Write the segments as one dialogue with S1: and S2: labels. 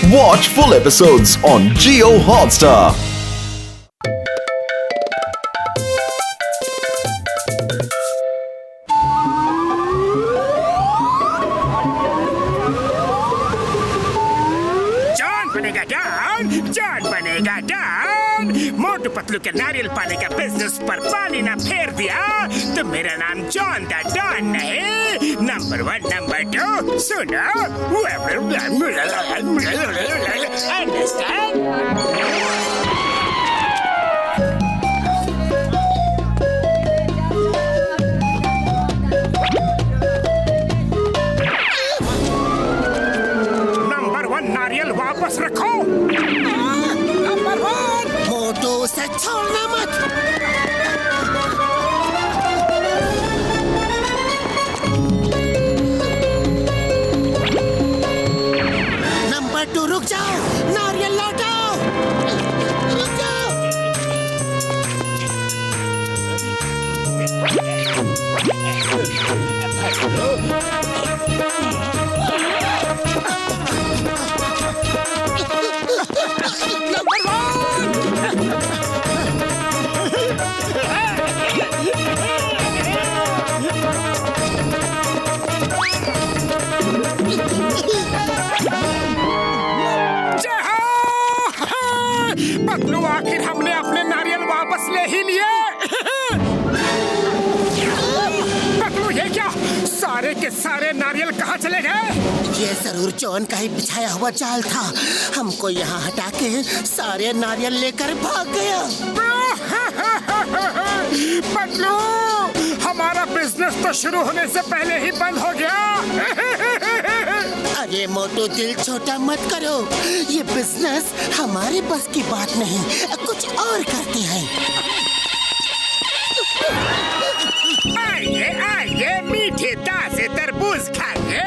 S1: Watch full episodes on Jio Hotstar.
S2: जान बनेगा don. Motu Patlu के नारियल पानी का बिजनेस पर पानी ना फेर दिया तो मेरा नाम जॉन द डॉन नहीं। नंबर 1 नंबर 2 सुनो। अंडरस्टैंड? नारियल वापस रखो।
S3: नंबर 1 मोटू से छोड़ना मत। नंबर 2 रुक जाओ, नारियल लौटाओ। रुक जाओ।
S2: पतलू आखिर हमने अपने नारियल वापस ले ही लिए। पतलू ये क्या, सारे के सारे नारियल कहाँ चले गए?
S3: ये जरूर जॉन का ही बिछाया हुआ जाल था। हमको यहाँ हटा के सारे नारियल लेकर भाग गया।
S2: पतलू हमारा बिजनेस तो शुरू होने से पहले ही बंद हो गया।
S3: अरे मोटू दिल छोटा मत करो, ये बिजनेस हमारे बस की बात नहीं, कुछ और करते हैं।
S2: आइए आइए मीठे ताजे तरबूज खाइए।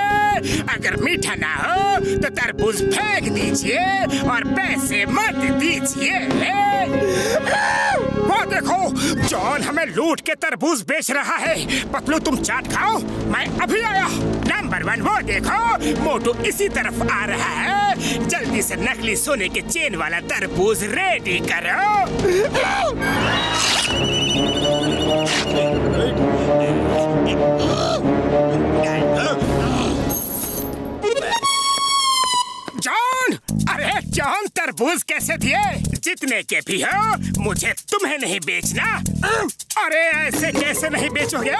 S2: अगर मीठा ना हो तो तरबूज फेंक दीजिए और पैसे मत दीजिए। वो देखो जॉन हमें लूट के तरबूज बेच रहा है। पतलू तुम चाट खाओ, मैं अभी आया। नंबर 1 वो देखो मोटू इसी तरफ आ रहा है। जल्दी से नकली सोने के चेन वाला तरबूज रेडी करो। जॉन, अरे जॉन तरबूज कैसे दिए? जितने के भी हो मुझे तुम्हें नहीं बेचना। अरे ऐसे कैसे नहीं बेचोगे?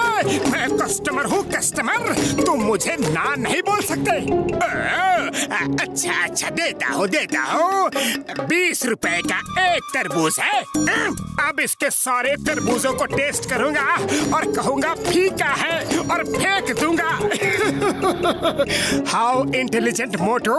S2: मैं कस्टमर हूँ कस्टमर, तुम मुझे ना नहीं बोल सकते। अच्छा अच्छा देता हूँ 20 रुपए का एक तरबूज है। अब इसके सारे तरबूजों को टेस्ट करूंगा और कहूंगा फीका है और फेंक दूंगा। हाउ इंटेलिजेंट मोटू।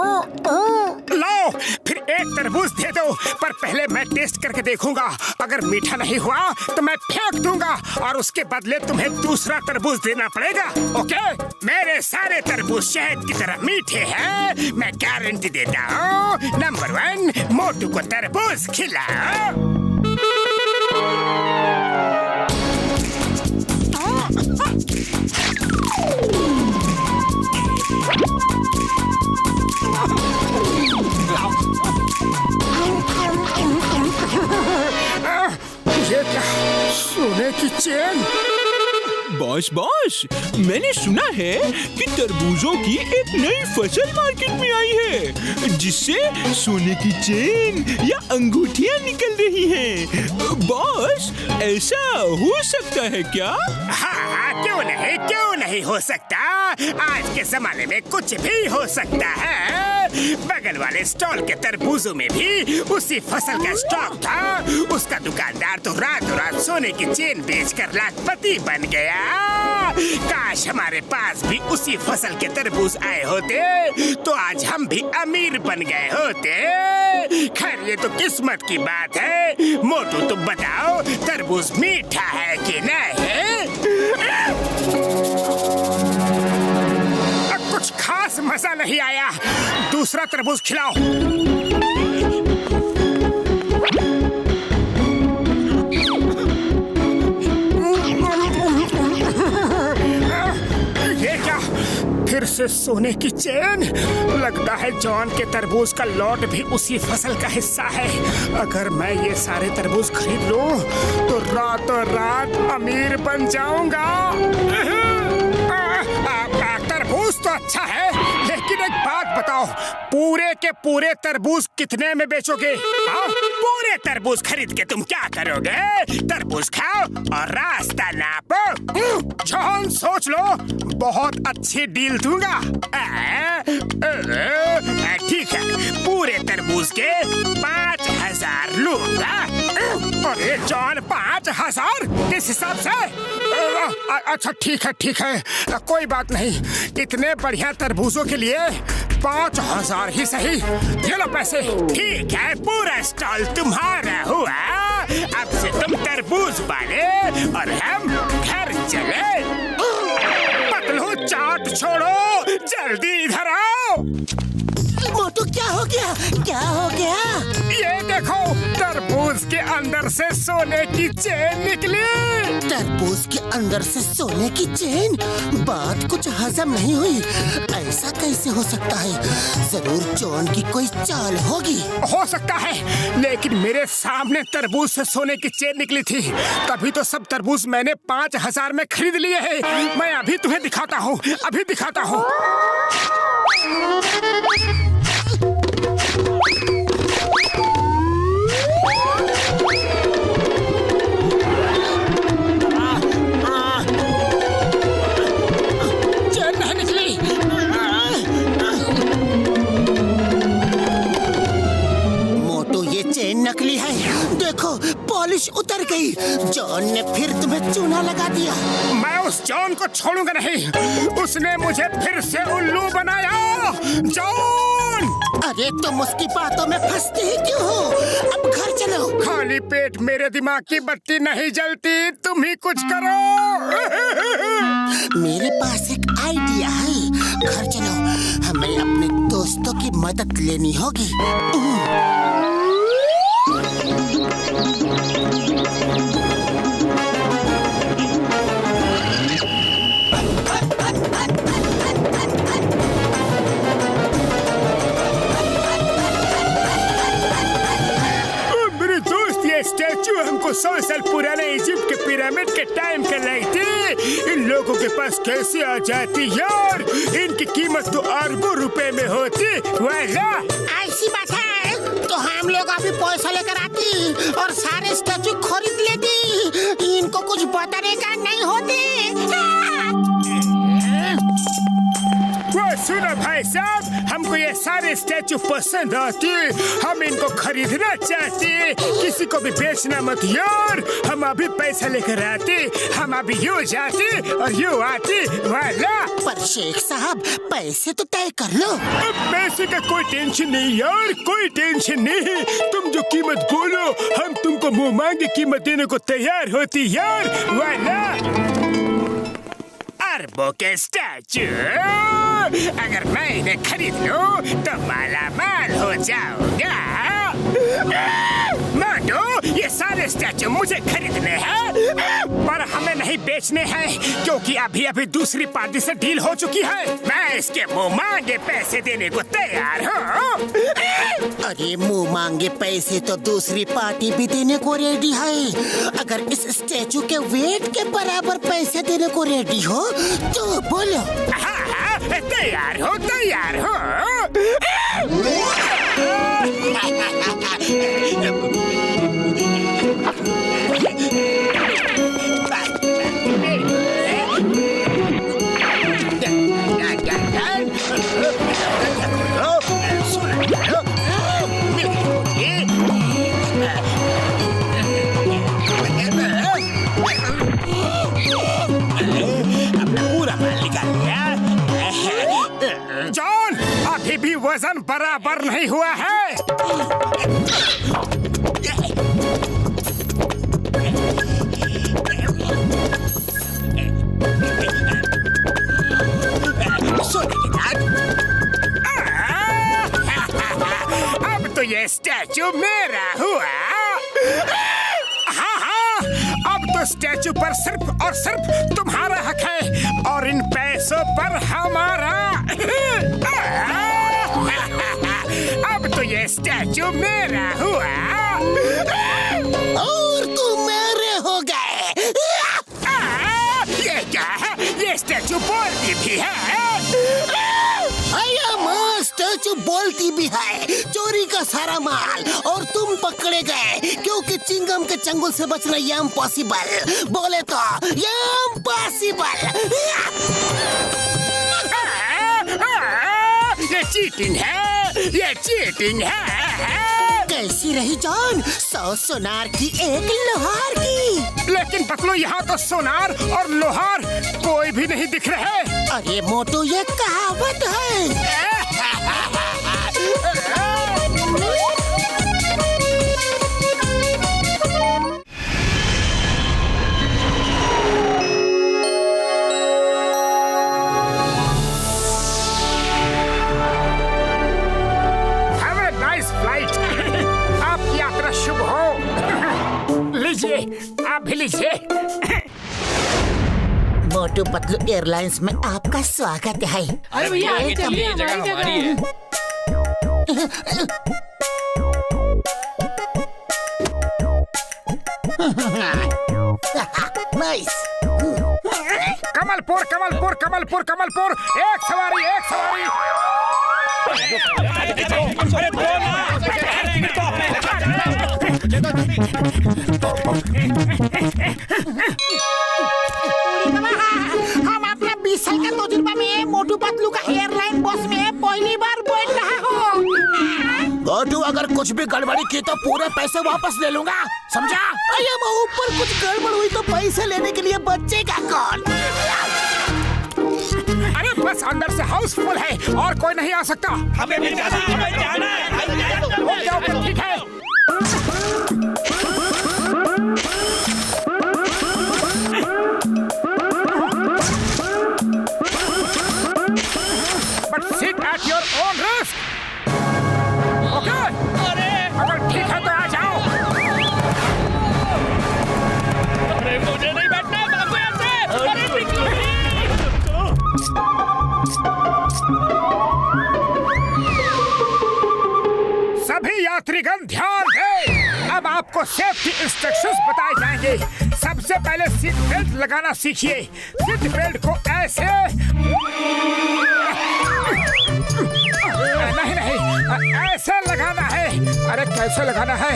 S2: लो फिर एक तरबूज दे दो, पर पहले मैं टेस्ट करके देखूंगा। अगर मीठा नहीं हुआ तो मैं फेंक दूंगा और उसके बदले तुम्हें दूसरा तरबूज देना पड़ेगा। ओके? मेरे सारे तरबूज शहद की तरह मीठे हैं, मैं गारंटी देता हूँ। नंबर 1 मोटू को तरबूज खिलाओ। ये क्या, सोने की चेन?
S4: बॉस मैंने सुना है कि तरबूजों की एक नई फसल मार्केट में आई है, जिससे सोने की चेन या अंगूठियां निकल रही हैं। बॉस ऐसा हो सकता है क्या?
S2: हाँ, क्यों नहीं हो सकता। आज के जमाने में कुछ भी हो सकता है। बगल वाले स्टॉल के तरबूजों में भी उसी फसल का स्टॉक था। उसका दुकानदार तो रातों रात सोने की चेन बेचकर लाखपति बन गया। काश हमारे पास भी उसी फसल के तरबूज आए होते तो आज हम भी अमीर बन गए होते। खैर ये तो किस्मत की बात है। मोटू तुम बताओ तरबूज मीठा है कि नहीं? कुछ खास मजा नहीं आया, दूसरा तरबूज खिलाओ। फिर से सोने की चेन। लगता है जॉन के तरबूज का लॉट भी उसी फसल का हिस्सा है। अगर मैं ये सारे तरबूज खरीद लूं तो रातों रात अमीर बन जाऊंगा। तरबूज तो अच्छा है, लेकिन एक बात बताओ, पूरे के पूरे तरबूज कितने में बेचोगे? पूरे तरबूज खरीद के तुम क्या करोगे? तरबूज खाओ और रास्ता नापो। जॉन सोच लो, बहुत अच्छी डील दूंगा। ठीक है, पूरे तरबूज के 5,000 लूंगा। अरे जॉन, 5,000 किस हिसाब से? अच्छा ठीक है, कोई बात नहीं। इतने बढ़िया तरबूजों के लिए 5,000 ही सही। ये लो पैसे। ठीक है, पूरा स्टॉल तुम्हारा हुआ। अब से तुम तरबूज वाले और हम घर चले। पतलू चाट छोड़ो, जल्दी इधर आओ।
S3: मोटू, क्या हो गया? क्या हो गया?
S2: ये देखो, तरबूज के अंदर से सोने की चेन निकली।
S3: तरबूज के अंदर से सोने की चेन? बात कुछ हजम नहीं हुई। ऐसा कैसे हो सकता है? जरूर जॉन की कोई चाल होगी।
S2: हो सकता है, लेकिन मेरे सामने तरबूज से सोने की चेन निकली थी, तभी तो सब तरबूज मैंने 5,000 में खरीद लिए हैं। मैं अभी तुम्हें दिखाता हूँ, अभी दिखाता हूँ।
S3: नकली है। देखो, पॉलिश उतर गई। जॉन ने फिर तुम्हें चूना लगा दिया।
S2: मैं उस जॉन को छोड़ूंगा नहीं। उसने मुझे फिर से उल्लू बनाया। जॉन!
S3: अरे तुम उसकी बातों में फंसते ही क्यों हो? अब घर चलो।
S2: खाली पेट मेरे दिमाग की बत्ती नहीं जलती। तुम ही कुछ करो।
S3: मेरे पास एक आइडिया है। घर चलो, हमें अपने दोस्तों की मदद लेनी होगी।
S2: स्टैचू हमको 100 साल पुराने इजिप्ट के पिरामिड के टाइम का लाई थी। इन लोगों के पास कैसे आ जाती यार? इनकी कीमत तो अरबों रुपए में होती। वाला
S3: ऐसी बात है तो हम लोग अभी पैसा लेकर आती और सारे स्टैचू खरीद लेती। इनको कुछ बताने का नहीं होती।
S2: सुनो भाई साहब, हमको ये सारे स्टैचू पसंद आते। हम इनको खरीदना चाहते। किसी को भी बेचना मत यार। हम अभी पैसा लेकर आते। हम अभी यूँ जाते और यूँ आते। वाला
S3: पर शेख साहब, पैसे तो तय कर लो।
S2: अब पैसे का कोई टेंशन नहीं यार, कोई टेंशन नहीं। तुम जो कीमत बोलो, हम तुमको मुंह मांगे कीमत देने को तैयार होती यार। वाला अरबों के स्टैचू, अगर मैं इन्हें खरीद लूं तो माला माल हो जाऊंगा। मोटू, ये सारे स्टैचू मुझे खरीदने हैं, पर हमें नहीं बेचने हैं, क्योंकि अभी अभी दूसरी पार्टी से डील हो चुकी है। मैं इसके मुंह मांगे पैसे देने को तैयार हूँ।
S3: अरे मुंह मांगे पैसे तो दूसरी पार्टी भी देने को रेडी है। अगर इस स्टैचू के वेट के बराबर पैसे देने को रेडी हो तो बोलो।
S2: हाँ, तैयार हो, तैयार हो। जॉन, अभी भी वजन बराबर नहीं हुआ है। अब तो ये स्टैचू मेरा हुआ। हाँ, अब तो तो स्टैचू पर सिर्फ और सिर्फ तुम्हारा हक है और इन पैसों पर हमारा। अब तो ये स्टैचू मेरा हुआ
S3: और तुम मेरे हो गए।
S2: ये क्या है? ये स्टैचू बोलती भी है।
S3: स्टैचू बोलती भी है। चोरी का सारा माल और तुम पकड़े गए क्योंकि चिंगम के चंगुल से बचना इम्पॉसिबल। बोले तो इम्पॉसिबल।
S2: ये चीटिंग है, ये चीटिंग है।
S3: कैसी रही जान? 100 सोनार की एक लोहार की।
S2: लेकिन पतलू यहाँ तो सोनार और लोहार कोई भी नहीं दिख रहे।
S3: अरे मोटू ये कहावत है।
S2: शुभ हो। लीजिए, आप भी लीजिए।
S3: मोटू पतलू एयरलाइंस में आपका स्वागत है।
S5: अरे भैया आगे चलिए, जगह हमारी है।
S3: नाइस।
S2: कमलपुर कमलपुर कमलपुर कमलपुर, एक सवारी एक सवारी।
S3: हम अपना 20 साल का तजुर्बा में मोटू पतलू का एयरलाइन बस में पहली बार बैठ रहा हूँ। मोटू अगर कुछ भी गड़बड़ी की तो पूरे पैसे वापस ले लूंगा, समझा? अरे ऊपर कुछ गड़बड़ हुई तो पैसे लेने के लिए बचेगा कौन?
S2: अरे बस अंदर से हाउसफुल है और कोई नहीं आ सकता।
S5: हमें भी जाना है।
S2: ओके ठीक है। But sit at your own risk. Okay? अगर ठीक है तो आ जाओ।
S5: अरे मुझे नहीं बैठना, भागो यहाँ से। अरे
S2: सभी यात्रीगण ध्यान दें। अब आपको सेफ्टी इंस्ट्रक्शंस बताए जाएंगे। सबसे पहले सीट बेल्ट लगाना सीखिए। सीट बेल्ट को ऐसे नहीं ऐसे लगाना है। अरे कैसे लगाना है?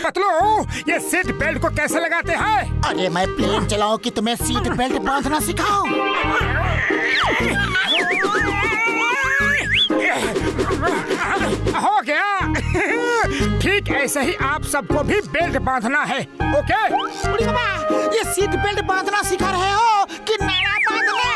S2: पतलू, ये सीट बेल्ट को कैसे लगाते हैं?
S3: अरे मैं प्लेन चलाऊं कि तुम्हें सीट बेल्ट बांधना सिखाऊं?
S2: हो गया। ठीक ऐसे ही आप सबको भी बेल्ट बांधना है। ओके?
S3: ये सीट बेल्ट बांधना सिखा रहे हो कि नाड़ा बांधना?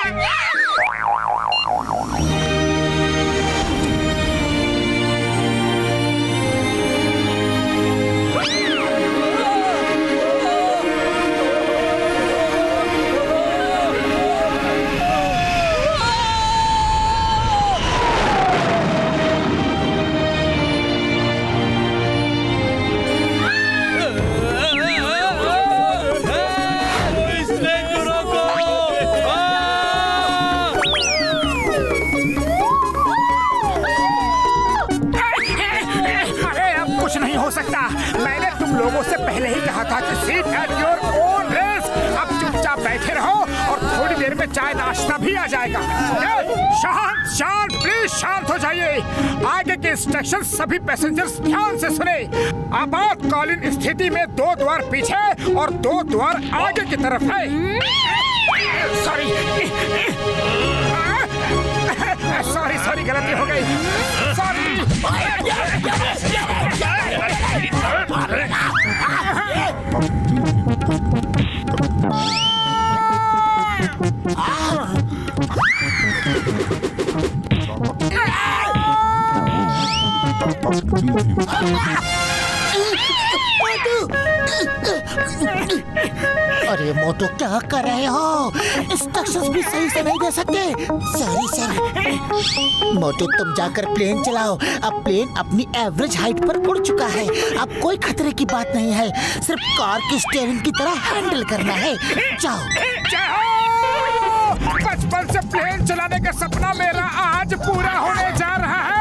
S2: मैंने तुम लोगों से पहले ही कहा था कि seat at your own risk. अब चुपचाप बैठे रहो और थोड़ी देर में चाय नाश्ता भी आ जाएगा। शांत शांत, प्लीज शांत हो जाइए। आगे के इंस्ट्रक्शन सभी पैसेंजर्स ध्यान से सुने। आपातकालीन स्थिति में 2 द्वार पीछे और 2 द्वार आगे की तरफ है। सॉरी सॉरी सॉरी, गलती हो गई। सॉरी।
S3: अरे मोटू क्या कर रहे हो? इंस्ट्रक्शंस भी सही से नहीं दे सकते। Sorry sir. मोटू तुम जाकर प्लेन चलाओ। अब प्लेन अपनी एवरेज हाइट पर उड़ चुका है। अब कोई खतरे की बात नहीं है, सिर्फ कार की स्टीयरिंग की तरह हैंडल करना है। जाओ।
S2: बचपन से प्लेन चलाने का सपना मेरा आज पूरा होने जा रहा है।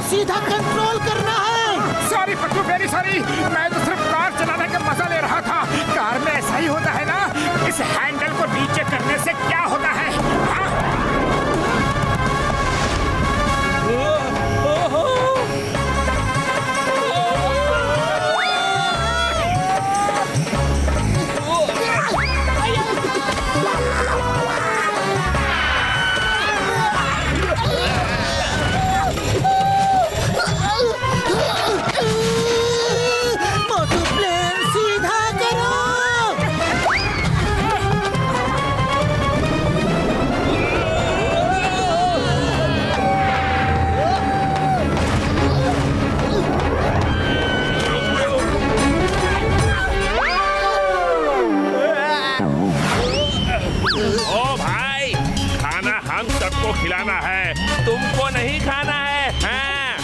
S3: सीधा कंट्रोल करना है।
S2: Sorry Pattu, very sorry. मैं तो सिर्फ कार चलाने का मजा ले रहा था। कार में ऐसा ही होता है ना, इस हैंडल को नीचे करने से क्या होता है?
S5: खिलाना है, तुमको नहीं खाना है। हाँ?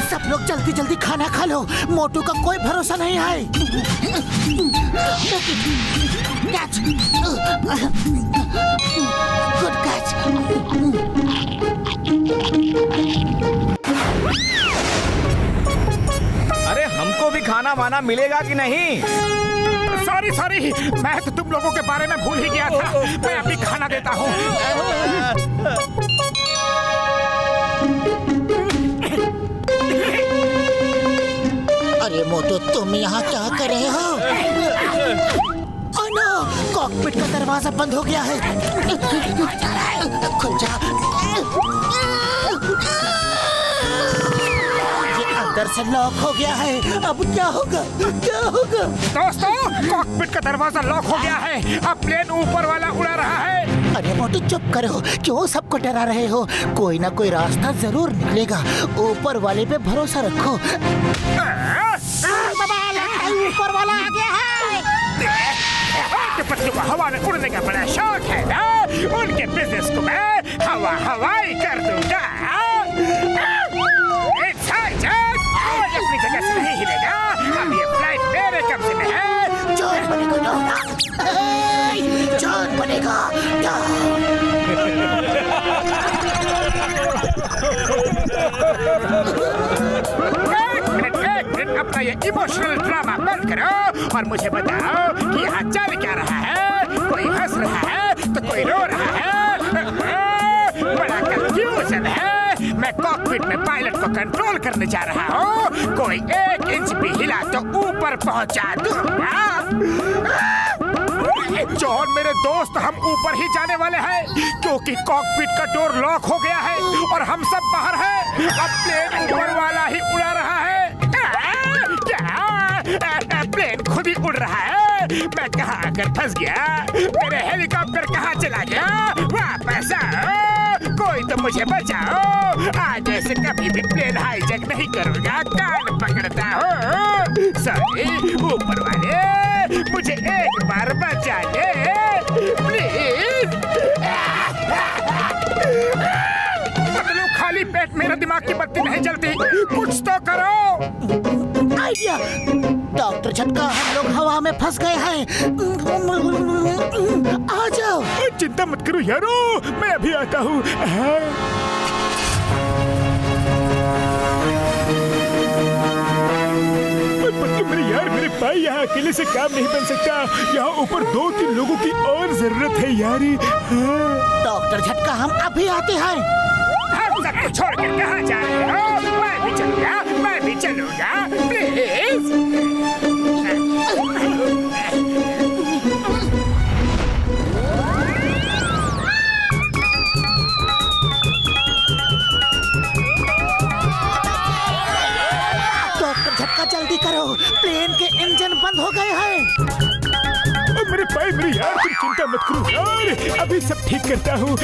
S3: सब लोग जल्दी जल्दी खाना खा लो, मोटू का कोई भरोसा नहीं है। Good catch.
S6: अरे हमको भी खाना वाना मिलेगा कि नहीं?
S2: सॉरी, मैं तो तुम लोगों के बारे में भूल ही गया था। मैं अभी खाना देता हूँ।
S3: अरे मोटू तुम यहाँ क्या कर रहे हो? ओह नो, कॉकपिट का दरवाजा बंद हो गया है। खुल जा। अंदर से लॉक हो गया है। अब क्या होगा?
S2: दोस्तों, कॉकपिट का दरवाजा लॉक हो गया है। अब प्लेन ऊपर वाला उड़ा रहा है।
S3: अरे मोटू चुप करो, क्यों सबको डरा रहे हो? कोई ना कोई रास्ता जरूर निकलेगा। ऊपर वाले पे भरोसा रखो।
S2: ऊपर वाला आ गया है। पत्तू को हवा में उड़ने का बड़ा शौक है ना? उनके बिजनेस को मैं हवाई कर दूंगा। अपनी जगह से नहीं हिलेगा। अब ये फ्लाइट मेरे कब्जे में है।
S3: चोर बनेगा। एक मिनट, अपना ये इमोशनल ड्रामा बंद करो और मुझे बताओ कि यहाँ चल क्या रहा है? कोई हंस रहा है तो कोई रो रहा है। बड़ा कंफ्यूजन है। मैं कॉकपिट में पायलट को कंट्रोल करने जा रहा हूँ। कोई 1 इंच भी हिला तो ऊपर पहुँचा दूंगा। जॉन मेरे दोस्त, हम ऊपर ही जाने वाले हैं क्योंकि कॉकपिट का डोर लॉक हो गया है और हम सब बाहर हैं। अब प्लेन ऊपर वाला ही उड़ा रहा है। क्या? प्लेन खुद ही उड़ रहा है। मैं कहाँ आकर फंस गया? मेरे हेलीकॉप्टर कहाँ चला गया? वापस आओ, कोई तो मुझे बचाओ। आज ऐसे कभी भी प्लेन हाईजैक नहीं करूँगा। कान पकड़ता हूँ। सॉरी ऊपर वाले, मुझे एक बार बचा ले प्लीज। मतलब खाली पेट मेरा दिमाग की बत्ती नहीं जलती। कुछ तो करो। आइडिया। डॉक्टर झटका, हम लोग हवा में फंस गए हैं। आ जाओ।
S2: चिंता मत करो यारो, मैं अभी आता हूँ। मेरे यार, मेरे भाई यहाँ अकेले से काम नहीं बन सकता। यहाँ ऊपर 2-3 लोगों की और जरूरत है यार।
S3: डॉक्टर झटका, हम अभी आते हैं।
S2: हम सबको छोड़ कर कहाँ जा रहे हो? मैं भी चलूँगा, मैं भी चलूँगा, प्लीज।
S3: डॉक्टर झटका, जल्दी करो, प्लेन के इंजन बंद हो गए हैं।
S2: मेरे भाई, मेरे यार, तुम चिंता मत करो यार, अभी सब ठीक करता हूँ।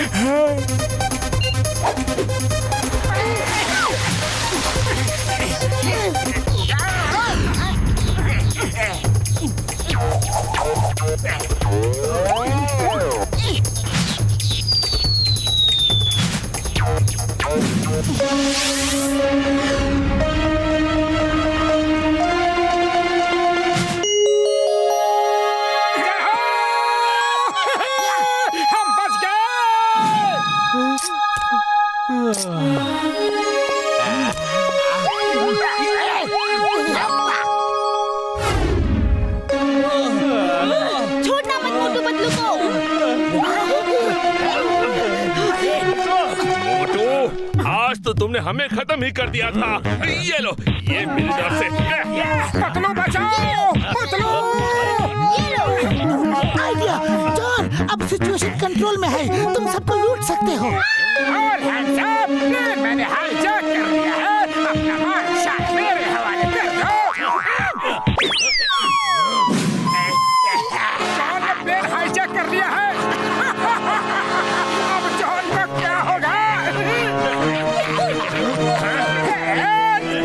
S2: हम बच गए।
S7: छोड़ना मत मोटू पतलू को।
S5: मोटू, आज तो तुमने हमें खत्म ही कर दिया था। ये लो, ये मेरी तरफ से।
S2: पतलू बचाओ, पतलू।
S3: आइडिया, जॉन, अब सिचुएशन कंट्रोल में है, तुम सबको लूट सकते हो।
S2: और हैंड्स अप, मैंने हाईजैक कर दिया है, अपना बादशाह मेरे हवाले कर दो। जॉन ने प्लेन हाईजैक कर लिया है। अब जॉन का क्या होगा?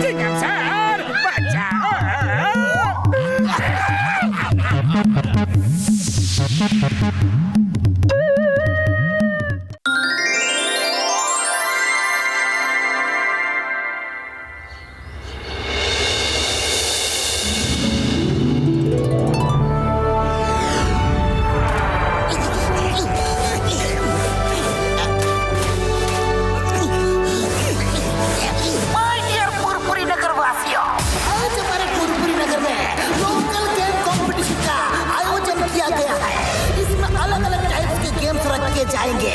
S2: चिकन सर, बचाओ।
S3: पुरपुरी नगर वासियों, आज हमारे पुरपुरी नगर में लोकल गेम कंपटीशन का आयोजन किया गया है। इसमें अलग अलग टाइप्स के गेम्स रखे जाएंगे।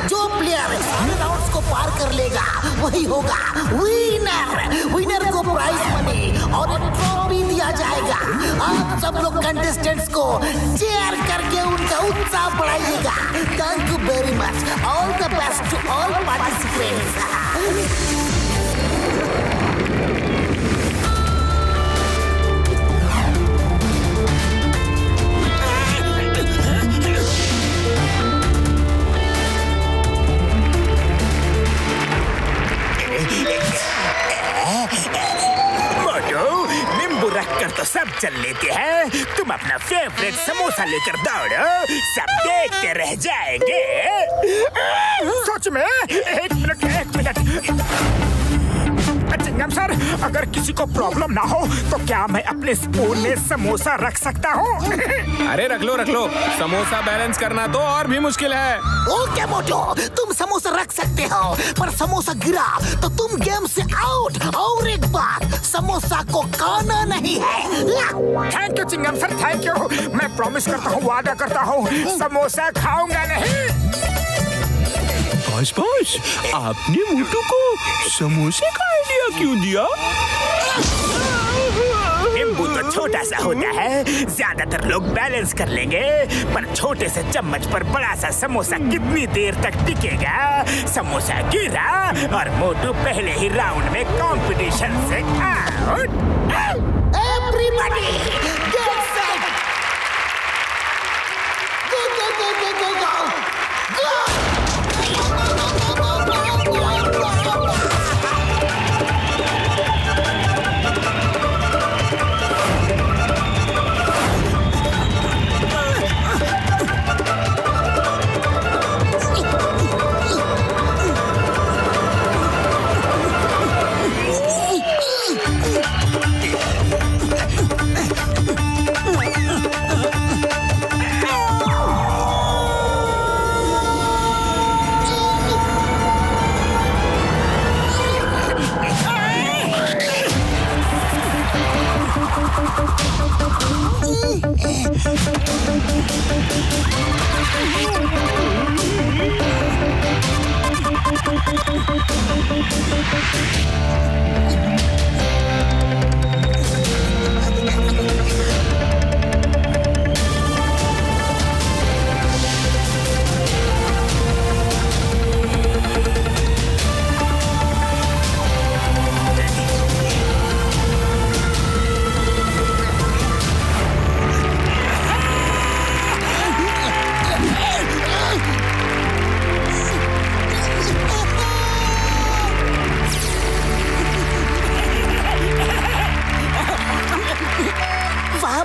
S3: जो प्लेयर सारे राउंड्स को पार कर लेगा वही होगा विनर। विनर को प्राइज मनी और एक ट्रॉफी दिया जाएगा। आप सब लोग कंटेस्टेंट्स को चेयर करके उनका उत्साह बढ़ाइएगा। Thank you very much. All the best to all participants.
S2: नींबू रखकर तो सब चल लेते हैं। तुम अपना फेवरेट समोसा लेकर दौड़ो, सब देखते रह जाएंगे। सच में? एक मिनट। चिंगम सर, अगर किसी को प्रॉब्लम ना हो तो क्या मैं अपने स्पून में समोसा रख सकता हूँ?
S6: अरे रख लो, समोसा बैलेंस करना तो और भी मुश्किल है।
S3: ओके मोटो, तुम समोसा रख सकते हो, पर समोसा गिरा तो तुम गेम से आउट। और एक बात, समोसा को खाना नहीं है।
S2: Thank you Chingam sir, thank you. मैं प्रॉमिस करता हूँ, वादा करता हूँ, समोसा खाऊंगा नहीं।
S4: बॉस, आपने मोटू को समोसे का आइडिया क्यों दिया?
S2: नींबू तो छोटा सा होता है, ज्यादातर लोग बैलेंस कर लेंगे, पर छोटे से चम्मच पर बड़ा सा समोसा कितनी देर तक टिकेगा? समोसा गिरा और मोटू पहले ही राउंड में कंपटीशन से आउट।
S3: एवरीबॉडी गेट सेट, गो गो गो गो गो गो गो।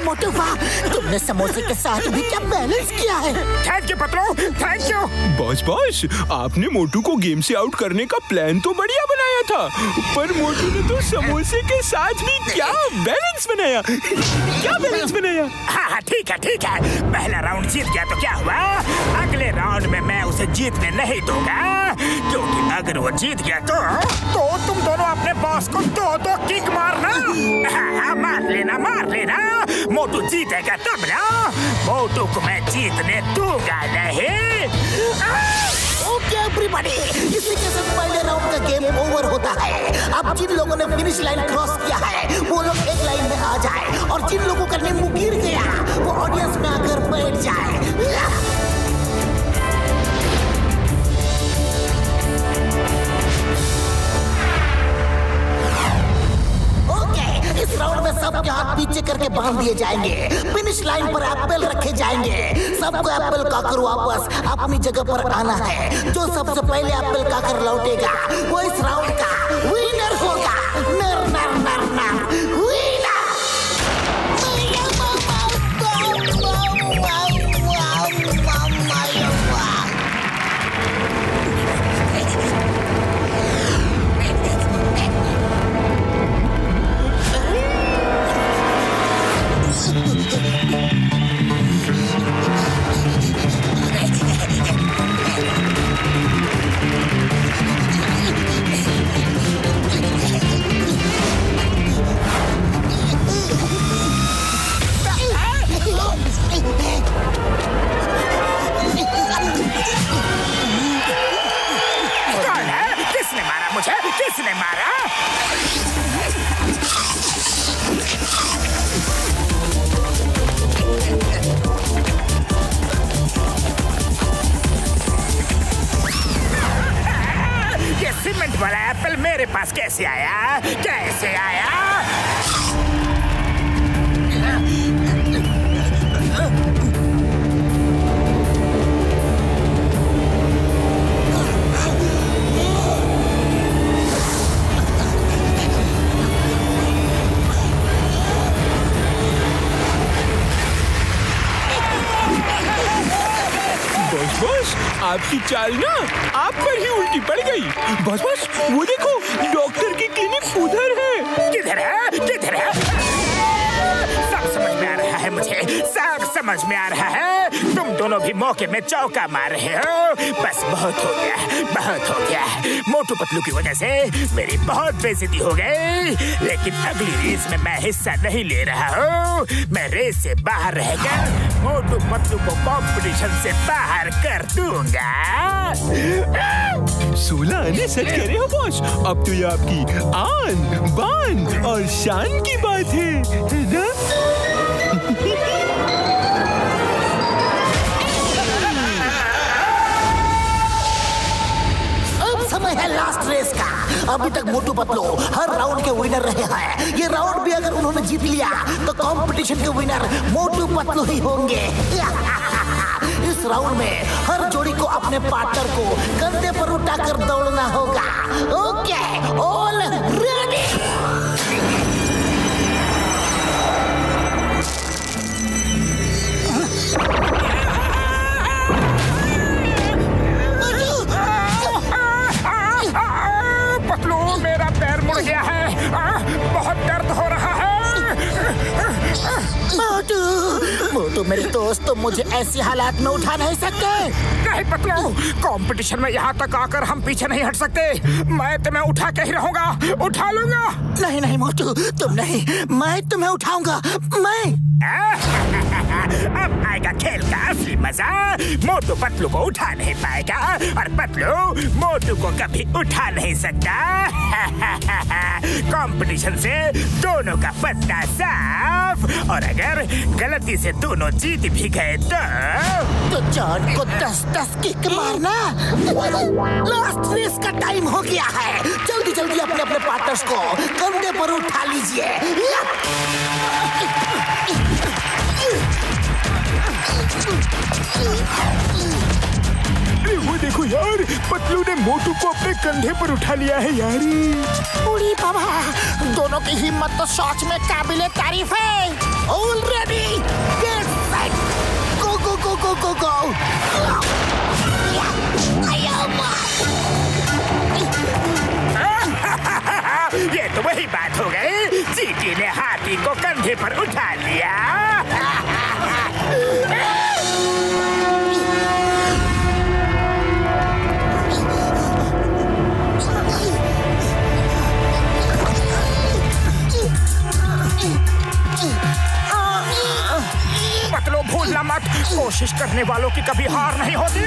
S3: मोटू वाह, तुमने समोसे के साथ भी क्या बैलेंस किया है।
S2: Thank you Patlu, thank you.
S4: Boss आपने मोटू को गेम से आउट करने का प्लान तो बढ़िया बनाया था, पर मोटू ने तो समोसे के साथ भी क्या बैलेंस बनाया।
S2: हाँ ठीक है। पहला राउंड जीत गया तो क्या हुआ, अगले राउंड में मैं उसे जीतने नहीं दूंगा, क्योंकि अगर वो जीत गया तो तुम दोनों अपने बॉस को दो किक मारना। हाँ, मार लेना। मोटू जीतेगा तब ना, मोटू को मैं जीतने दूंगा नहीं।
S3: ओके एवरीबॉडी, इसी के साथ पहले राउंड का गेम ओवर होता है। अब जिन लोगों ने फिनिश लाइन क्रॉस किया है वो लोग एक लाइन में आ जाए, और जिन लोगों का नींबू गिर गया वो ऑडियंस में आकर बैठ जाए। इस राउंड में सबके हाथ पीछे करके बांध दिए जाएंगे, फिनिश लाइन पर एप्पल रखे जाएंगे। सबको एप्पल खाकर वापस अपनी जगह पर आना है। जो सबसे पहले एप्पल खाकर लौटेगा वो इस राउंड का विनर होगा। नर नर नर नर विनर।
S2: किसने मारा? ये सीमेंट वाला एप्पल मेरे पास कैसे आया?
S4: बॉस आपकी चाल ना आप पर ही उल्टी पड़ गई। बॉस वो देखो, डॉक्टर की क्लिनिक उधर है।
S2: किधर है? सब समझ में आ रहा है मुझे, सब समझ में आ रहा है। तुम दोनों भी मौके में चौका मार रहे हो। बस बहुत हो गया। मोटू पतलू की वजह से मेरी बहुत बेइज्जती हो गई, लेकिन अगली रेस में मैं हिस्सा नहीं ले रहा हूँ। मैं रेस से बाहर रहकर मोटू पतलू को कंपटीशन से बाहर कर दूंगा।
S4: 16 आने सच कह रहे हो बॉस। अब तो ये आपकी आन बान और शान की बात है ना?
S3: समय है लास्ट रेस का। अभी तक मोटू पतलू हर राउंड के विनर रहे हैं। ये राउंड भी अगर उन्होंने जीत लिया तो कंपटीशन के विनर मोटू पतलू ही होंगे। इस राउंड में हर जोड़ी को अपने पार्टनर को कंधे पर उठाकर दौड़ना होगा। Okay, all ready.
S2: पतलू, मेरा पैर मुड़ गया है। बहुत दर्द हो रहा है।
S3: मोटू मेरे दोस्त, तुम मुझे ऐसी हालात में उठा नहीं सकते।
S2: नहीं पतलू, कंपटीशन में यहाँ तक आकर हम पीछे नहीं हट सकते। मैं तुम्हें उठा के ही रहूंगा, उठा लूंगा।
S3: नहीं मोटू, तुम नहीं, मैं तुम्हें उठाऊंगा। मैं
S2: अब आएगा खेल का असली मजा। मोटू पतलू को उठा नहीं पाएगा और पतलू मोटू को कभी उठा नहीं सकता। कंपटीशन से दोनों का पत्ता साफ, और अगर गलती से दोनों जीत भी गए तो
S3: जॉन को 10-10 किक मारना। लास्ट रेस का टाइम हो गया है। जल्दी अपने पार्टनर्स को कंधे पर उठा लीजिए।
S4: वो देखो यार, पतलू ने मोटू को अपने कंधे पर उठा लिया है यार।
S3: उड़ी बाबा, दोनों की हिम्मत तो सच में काबिले तारीफ है। ऑल रेडी, गेट सेट, गो गो गो गो गो गो।
S2: ये तो वही बात हो गई, चींटी ने हाथी को कंधे पर उठा लिया। पतलू भूलना मत, कोशिश करने वालों की कभी हार नहीं होती।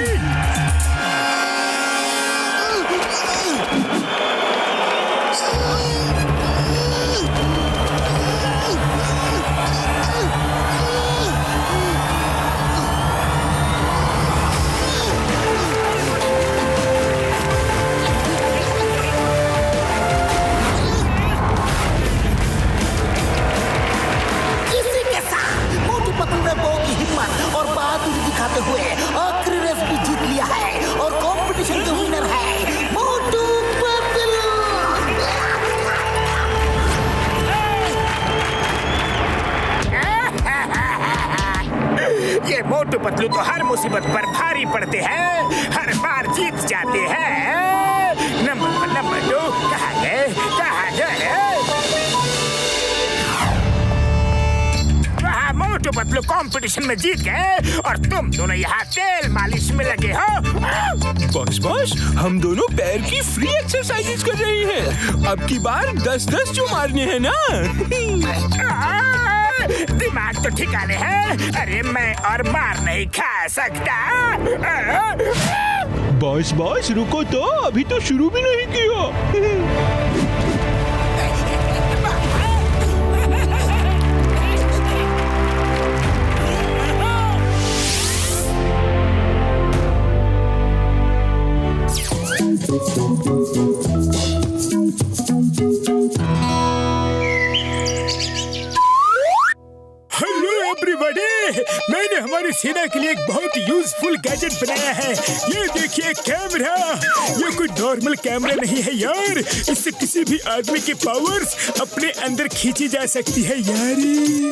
S3: और बहादुरी दिखाते हुए आखिरी रेस भी जीत लिया है और कंपटीशन का विनर है मोटू पतलू।
S2: ये मोटू पतलू तो हर मुसीबत पर भारी पड़ते हैं, हर बार जीत जाते हैं। नंबर 2 कहाँ गए? मोटू पतलू कंपटीशन में जीत गए और तुम दोनों यहाँ तेल मालिश में लगे हो।
S4: बॉस, हम दोनों पैर की फ्री एक्सरसाइजेज कर रहे हैं। अब की बार 10-10 जो मारने हैं ना।
S2: दिमाग तो ठिकाने है। अरे मैं और मार नहीं खा सकता।
S4: बॉस रुको तो, अभी तो शुरू भी नहीं किया।
S2: मैंने हमारी सेना के लिए एक बहुत यूजफुल गैजेट बनाया है। ये देखिए कैमरा। ये कोई नॉर्मल कैमरा नहीं है यार, इससे किसी भी आदमी की पावर्स अपने अंदर खींची जा सकती है यारी।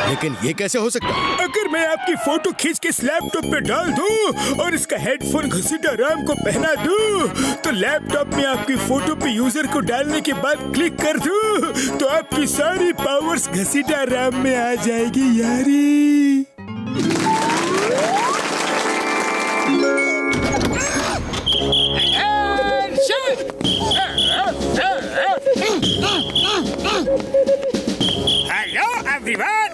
S8: लेकिन ये कैसे हो सकता है?
S2: अगर मैं आपकी फोटो खींच के इस लैपटॉप पे डाल दूं और इसका हेडफोन घसीटा राम को पहना दूं, तो लैपटॉप में आपकी फोटो पे यूजर को डालने के बाद क्लिक कर दूं, तो आपकी सारी पावर्स घसीटा राम में आ जाएगी यारी। Hello everyone.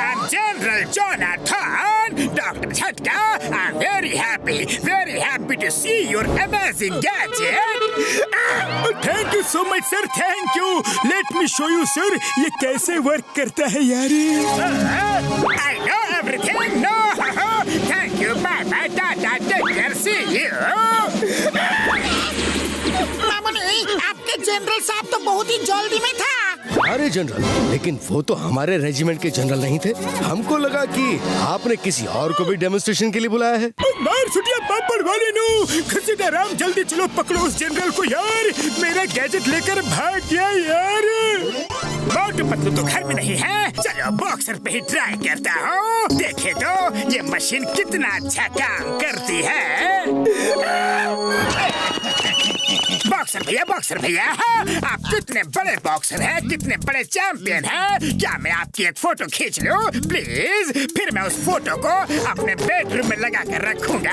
S2: I'm General Jonathan, Dr. Chatka. I'm very happy to see your amazing gadget. Thank you so much, sir. Thank you. Let me show you, sir. ये कैसे वर्क करता है यारी? I know everything. No. Thank you. Bye. Tata. Take care. See you.
S3: आपके general साहब तो बहुत ही जल्दी में था।
S8: अरे जनरल, लेकिन वो तो हमारे रेजिमेंट के जनरल नहीं थे। हमको लगा कि आपने किसी और को भी डेमोन्स्ट्रेशन के लिए बुलाया है।
S2: मार छुटिया पापड़ वाले नो। घसीटा राम, जल्दी चलो, पकड़ो उस जनरल को यार। मेरा गैजेट लेकर भाग गया यार। मोटू पतलू तो घर में नहीं है। चलो बॉक्सर पे ही ट्राई करता हूँ। देखे तो ये मशीन कितना अच्छा काम करती है। बॉक्सर भैया, आप कितने बड़े बॉक्सर हैं, कितने बड़े चैंपियन हैं। क्या मैं आपकी एक फोटो खींच लूं प्लीज? फिर मैं उस फोटो को अपने बेडरूम में लगा कर रखूंगा।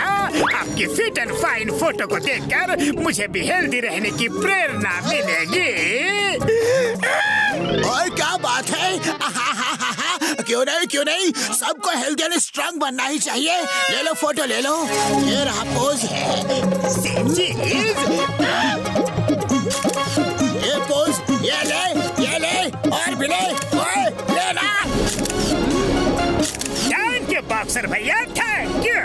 S2: आपकी फिट एंड फाइन फोटो को देखकर मुझे भी हेल्दी रहने की प्रेरणा मिलेगी।
S3: और क्या बात है? क्यों नहीं, सबको हेल्दी एंड स्ट्रांग बनना ही चाहिए। ले लो फोटो, ले लो। ये रहा पोज है।
S2: सेम चीज।
S3: ये पोज, ये ले और भी ले। ओए, ले ना।
S2: थैंक यू बॉक्सर भैया, थैंक यू।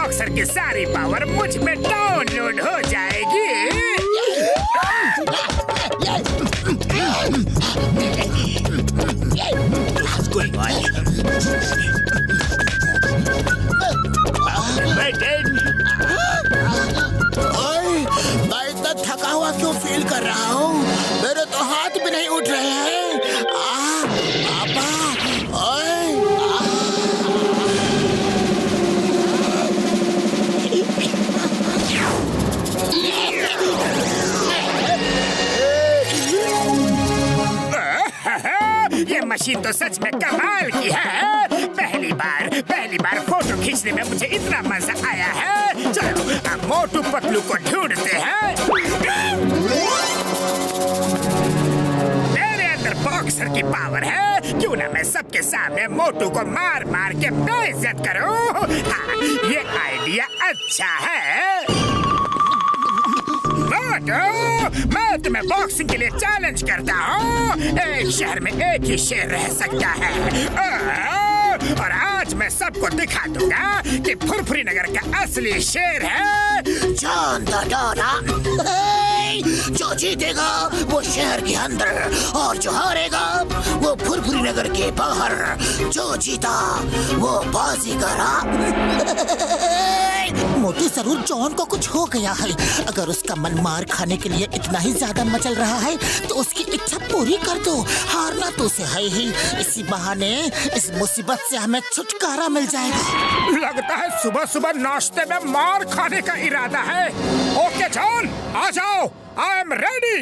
S2: बॉक्सर की सारी पावर मुझ में डाउनलोड हो जाएगी।
S3: मैं इतना थका हुआ क्यों फील कर रहा हूँ? मेरे तो हाथ भी नहीं उठ रहे हैं। पापा,
S2: ये मशीन तो सच में कमाल की है। पहली बार फोटो खींचने में मुझे इतना मजा आया है। चलो अब मोटू पतलू को ढूंढते हैं। मेरे अंदर बॉक्सर की पावर है, क्यों ना मैं सबके सामने मोटू को मार मार के बेइज्जत करूं। हाँ, ये आइडिया अच्छा है। मोटू, मैं तुम्हें बॉक्सिंग के लिए चैलेंज करता हूँ। एक शहर में एक ही शेर रह सकता है और आज मैं सबको दिखा दूंगा कि फुरफुरी नगर का असली शेर है
S3: जॉन द डॉना। जो जीतेगा वो शहर के अंदर और जो हारेगा वो फुरफुरी नगर के बाहर। जो जीता वो बाजीगरा। मोटू जरूर जॉन को कुछ हो गया है। अगर उसका मन मार खाने के लिए इतना ही ज्यादा मचल रहा है तो उसकी इच्छा पूरी कर दो। हारना तो उसे है ही। इसी बहाने इस मुसीबत से हमें छुटकारा मिल जाएगा।
S2: लगता है सुबह सुबह नाश्ते में मार खाने का इरादा है। ओके जॉन, आ जाओ, आई एम रेडी।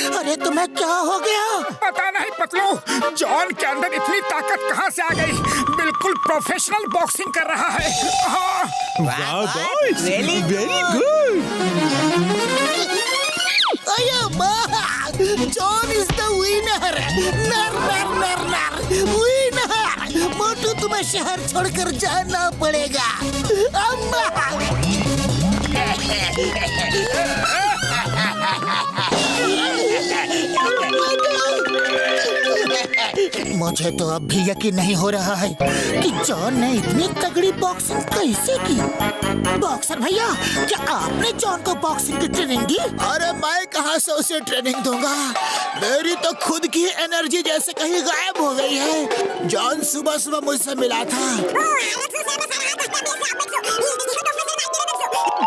S3: अरे तुम्हें क्या हो गया?
S2: पता नहीं पतलू, जॉन के अंदर इतनी ताकत कहाँ से आ गई। बिल्कुल प्रोफेशनल बॉक्सिंग कर रहा है।
S4: वाह boss, very good.
S3: John is the winner. Winner. Motu तुम्हें शहर छोड़कर जाना पड़ेगा। मुझे तो अब भी यकीन नहीं हो रहा है कि जॉन ने इतनी तगड़ी बॉक्सिंग कैसे की। बॉक्सर भैया, क्या आपने जॉन को बॉक्सिंग की ट्रेनिंग दी? अरे मैं कहाँ से उसे ट्रेनिंग दूंगा। मेरी तो खुद की एनर्जी जैसे कहीं गायब हो गई है। जॉन सुबह सुबह मुझसे मिला था।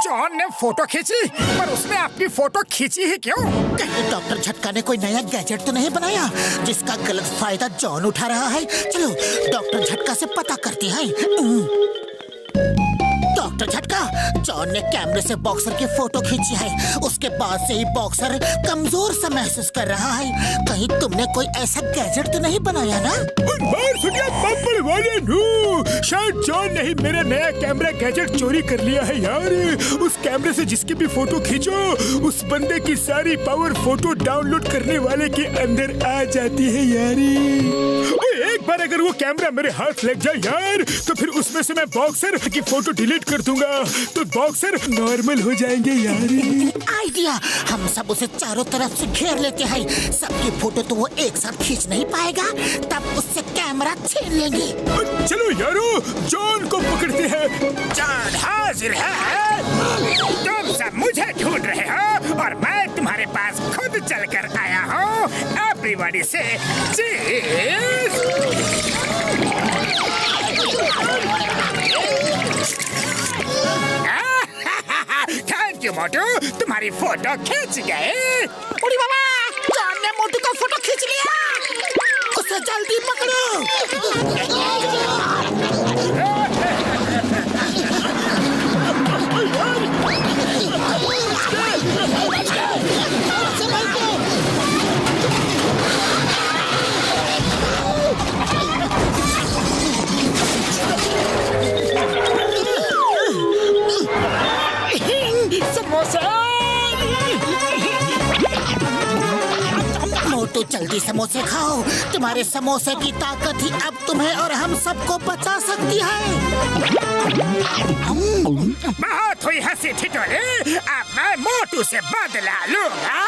S2: जॉन ने फोटो खींची, पर उसने अपनी फोटो खींची ही क्यों?
S3: कहीं डॉक्टर झटका ने कोई नया गैजेट तो नहीं बनाया जिसका गलत फायदा जॉन उठा रहा है? चलो डॉक्टर झटका से पता करते हैं। डॉक्टर झटका, जॉन ने कैमरे से बॉक्सर की फोटो खींची है। उसके बाद से ही बॉक्सर कमजोर सा महसूस कर रहा है। कहीं तुमने कोई ऐसा गैजेट तो नहीं बनाया ना?
S2: शायद जॉन ने ही मेरा नया कैमरा गैजेट चोरी कर लिया है यार। उस कैमरे से जिसकी भी फोटो खींचो, उस बंदे की सारी पावर फोटो डाउनलोड करने वाले के अंदर आ जाती है यारी। एक बार अगर वो कैमरा मेरे हाथ लग जाए यार, तो फिर उसमें से मैं बॉक्सर की फोटो डिलीट कर दूंगा, तो बॉक्सर नॉर्मल हो जाएंगे यार।
S3: आइडिया, हम सब उसे चारों तरफ से घेर लेते हैं। सबकी फोटो तो वो एक साथ खींच नहीं पाएगा, तब उससे कैमरा छीन लेंगे।
S2: चलो यारो, जॉन को पकड़ते हैं। जॉन हाजिर है। तुम सब मुझे ढूंढ रहे हो और मैं तुम्हारे पास खुद चलकर आया हूँ। एवरीबॉडी से चीज। थैंक यू मोटू, तुम्हारी फोटो खींच गए।
S3: उड़ी बाबा, जॉन ने मोटू का फोटो खींच लिया। उसे जल्दी पकड़ो। समोसे। मोटू जल्दी समोसे खाओ, तुम्हारे समोसे की ताकत ही अब तुम्हें और हम सबको बचा सकती है।
S2: बहुत हुई हंसी ठिठोली, अब मैं मोटू से बदला लूंगा।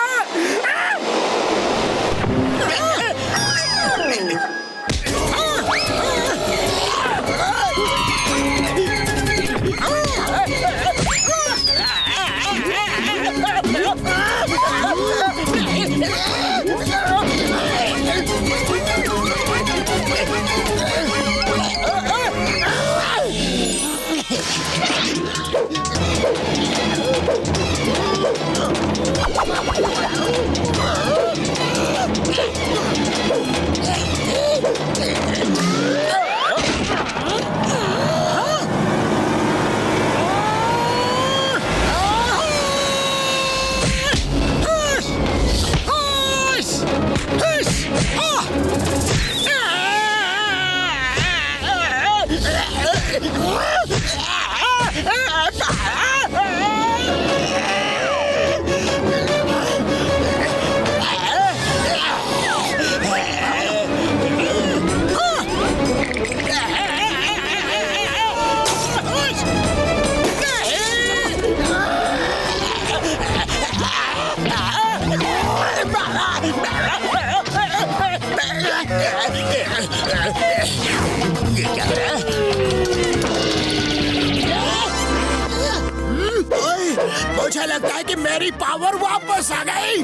S3: मुझे लगता है कि मेरी पावर वापस आ गई।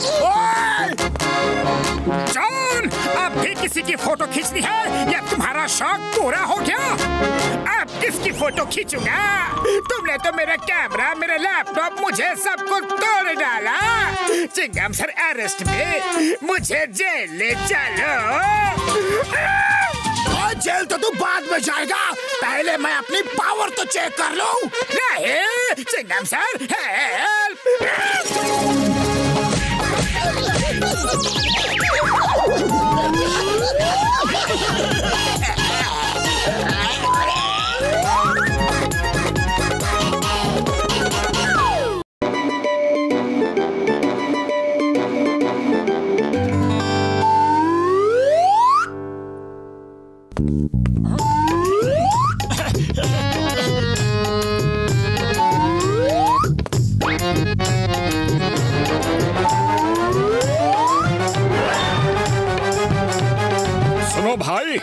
S2: जॉन, अब भी किसी की फोटो खींचनी है या तुम्हारा शौक पूरा हो गया? अब किसकी फोटो खींचूंगा? तुमने तो मेरा कैमरा, मेरा लैपटॉप, मुझे सब कुछ तोड़ डाला। चिंगम सर अरेस्ट में मुझे जेल ले चलो।
S3: जेल तो तू बाद में जाएगा, पहले मैं अपनी पावर तो चेक कर लूं।
S2: नहीं, चिंगम सर, हेल्प!
S5: भाई,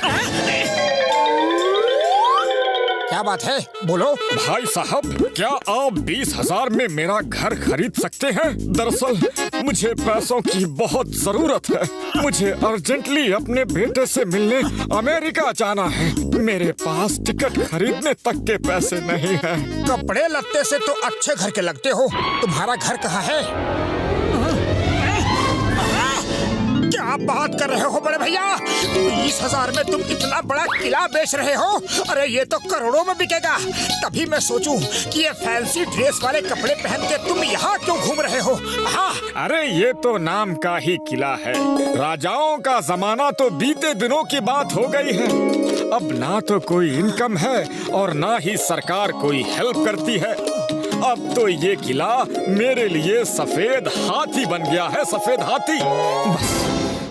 S3: क्या बात है? बोलो।
S5: भाई साहब, क्या आप 20,000 में मेरा घर खरीद सकते हैं? दरअसल मुझे पैसों की बहुत जरूरत है। मुझे अर्जेंटली अपने बेटे से मिलने अमेरिका जाना है। मेरे पास टिकट खरीदने तक के पैसे नहीं हैं।
S3: कपड़े लत्ते से तो अच्छे घर के लगते हो। तुम्हारा घर कहाँ है? क्या बात कर रहे हो बड़े भैया? 20,000 में तुम इतना बड़ा किला बेच रहे हो? अरे ये तो करोड़ों में बिकेगा। तभी मैं सोचूं कि ये फैंसी ड्रेस वाले कपड़े पहन के तुम यहाँ क्यों घूम रहे हो? हाँ।
S5: अरे ये तो नाम का ही किला है। राजाओं का जमाना तो बीते दिनों की बात हो गई है। अब ना तो कोई इनकम है और ना ही सरकार कोई हेल्प करती है। अब तो ये किला मेरे लिए सफेद हाथी बन गया है। सफेद हाथी।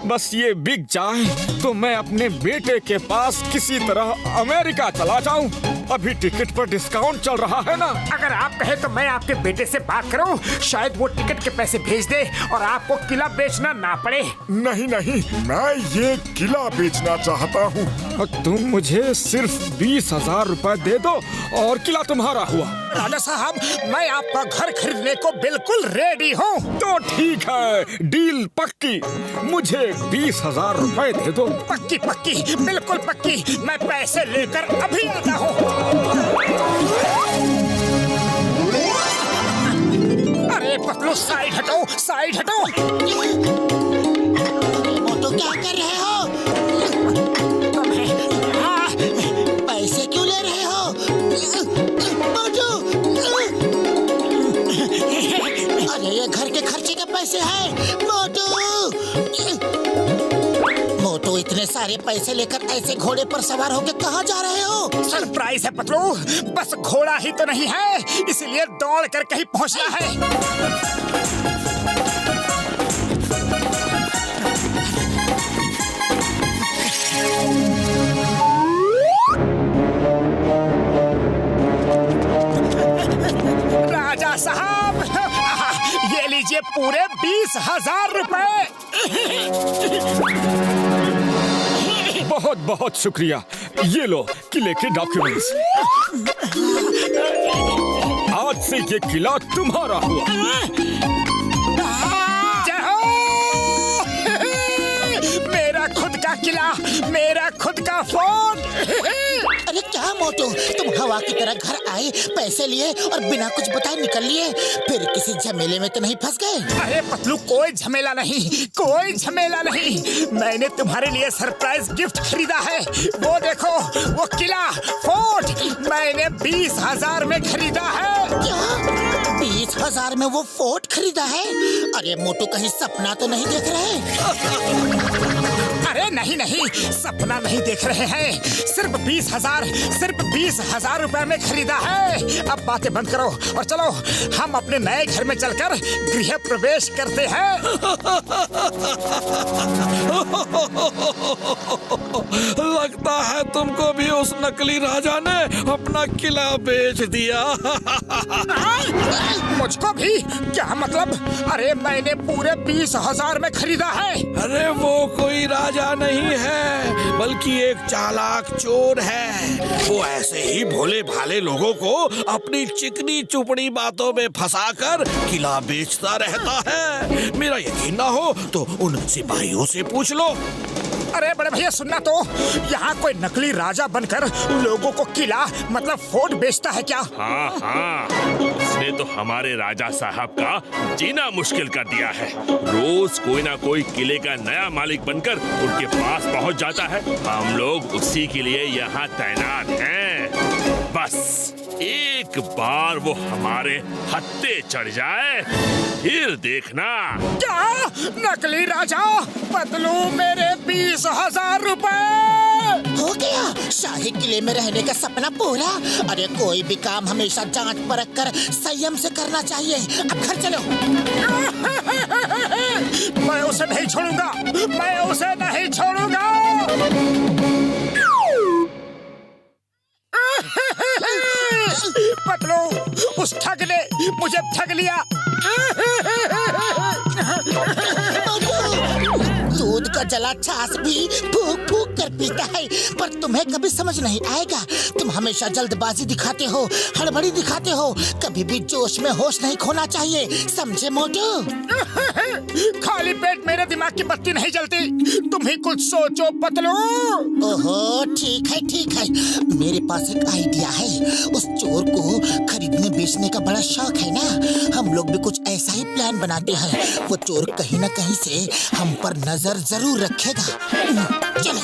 S5: बस ये बिक जाए तो मैं अपने बेटे के पास किसी तरह अमेरिका चला जाऊं। अभी टिकट पर डिस्काउंट चल रहा है ना।
S2: अगर आप कहे तो मैं आपके बेटे से बात करूं, शायद वो टिकट के पैसे भेज दे और आपको किला बेचना ना पड़े।
S5: नहीं नहीं, मैं ये किला बेचना चाहता हूँ। तुम मुझे सिर्फ 20,000 रुपए दे दो और किला तुम्हारा हुआ।
S3: राजा साहब, मैं आपका घर खरीदने को बिल्कुल रेडी हूँ।
S5: तो ठीक है, डील पक्की। मुझे 20,000 रुपए दे दो।
S3: पक्की पक्की, बिल्कुल पक्की। मैं पैसे लेकर अभी आता हूँ। अरे पतलू, साइड हटो, साइड हटो। मोटू, क्या कर रहे हो? पैसे क्यों ले रहे हो? मोटू, अरे ये घर के खर्चे के पैसे हैं। मोटू, मोटू, इतने इतने सारे पैसे लेकर ऐसे घोड़े पर सवार होकर कहाँ जा रहे हो?
S2: सरप्राइज है पतलू, बस घोड़ा ही तो नहीं है, इसलिए दौड़ कर कहीं पहुंचना है। राजा साहब, ये लीजिए पूरे 20,000 रुपए।
S5: बहुत बहुत शुक्रिया। ये लो किले के डॉक्यूमेंट्स। आज से ये किला तुम्हारा हुआ।
S2: जय हो! मेरा खुद का किला, मेरा खुद का फोर्ट।
S3: अरे क्या मोटू, तुम हवा की तरह घर आए, पैसे लिए और बिना कुछ बताए निकल लिए, फिर किसी झमेले में तो नहीं फंस गए?
S2: अरे पतलू, कोई झमेला नहीं, कोई झमेला नहीं। मैंने तुम्हारे लिए सरप्राइज गिफ्ट खरीदा है। वो देखो, वो किला, फोर्ट मैंने 20,000 में खरीदा है।
S3: क्या 20,000 में वो फोर्ट खरीदा है? अरे मोटू, कहीं सपना तो नहीं देख रहे?
S2: अरे नहीं नहीं, सपना नहीं देख रहे हैं। सिर्फ 20,000 रुपए में खरीदा है। अब बातें बंद करो और चलो हम अपने नए घर में चलकर गृह प्रवेश करते हैं।
S9: लगता है तुमको भी उस नकली राजा ने अपना किला बेच दिया।
S2: मुझको भी? क्या मतलब? अरे मैंने पूरे 20,000 में खरीदा है।
S9: अरे वो कोई राजा नहीं है, बल्कि एक चालाक चोर है। वो ऐसे ही भोले भाले लोगों को अपनी चिकनी चुपड़ी बातों में फंसाकर किला बेचता रहता है। मेरा यकीन ना हो तो उन सिपाहियों से पूछ लो।
S2: अरे बड़े भैया, सुनना तो, यहाँ कोई नकली राजा बनकर लोगों को किला मतलब फोर्ट बेचता है क्या?
S10: हाँ हाँ, उसने तो हमारे राजा साहब का जीना मुश्किल कर दिया है। रोज कोई ना कोई किले का नया मालिक बनकर उनके पास पहुँच जाता है। हम लोग उसी के लिए यहाँ तैनात हैं। बस एक बार वो हमारे हत्थे चढ़ जाए, फिर देखना।
S2: क्या? नकली राजा? पतलू, मेरे 20,000 रुपए।
S3: हो गया शाही किले में रहने का सपना पूरा। अरे कोई भी काम हमेशा जांच परख कर संयम से करना चाहिए। अब घर चलो।
S2: मैं उसे नहीं छोड़ूंगा, मैं उसे नहीं छोड़ूंगा। पतलू, उस ठग ने मुझे ठग लिया।
S3: दूध का जला छाछ भी फूक फूक कर पीता है, पर तुम्हें कभी समझ नहीं आएगा। तुम हमेशा जल्दबाजी दिखाते हो, हड़बड़ी दिखाते हो। कभी भी जोश में होश नहीं खोना चाहिए, समझे मोटू?
S2: खाली पेट मेरे दिमाग की बत्ती नहीं जलती। तुम ही कुछ सोचो पतलू।
S3: ओहो, ठीक है ठीक है, मेरे पास एक आइडिया है। उस चोर को खरीदने बेचने का बड़ा शौक है ना, हम लोग भी कुछ ऐसा ही प्लान बनाते हैं। वो चोर कहीं ना कहीं से हम पर नजर जरूर रखेगा। चलो।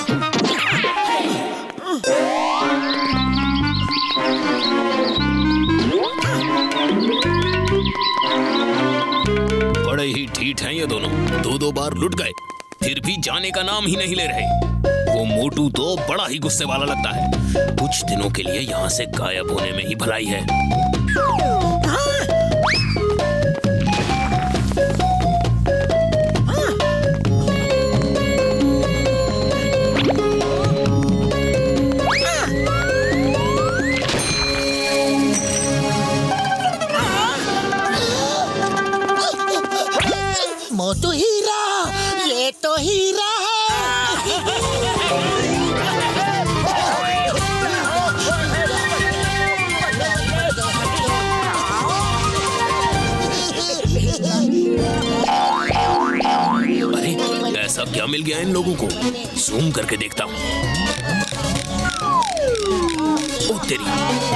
S6: बड़े ही ढीठ हैं ये दोनों। दो बार लुट गए, फिर भी जाने का नाम ही नहीं ले रहे। वो मोटू तो बड़ा ही गुस्से वाला लगता है। कुछ दिनों के लिए यहाँ से गायब होने में ही भलाई है।
S3: मोटू हीरा, ये तो हीरा है।
S6: अरे ऐसा क्या मिल गया इन लोगों को? जूम करके देखता हूँ। ओ तेरी,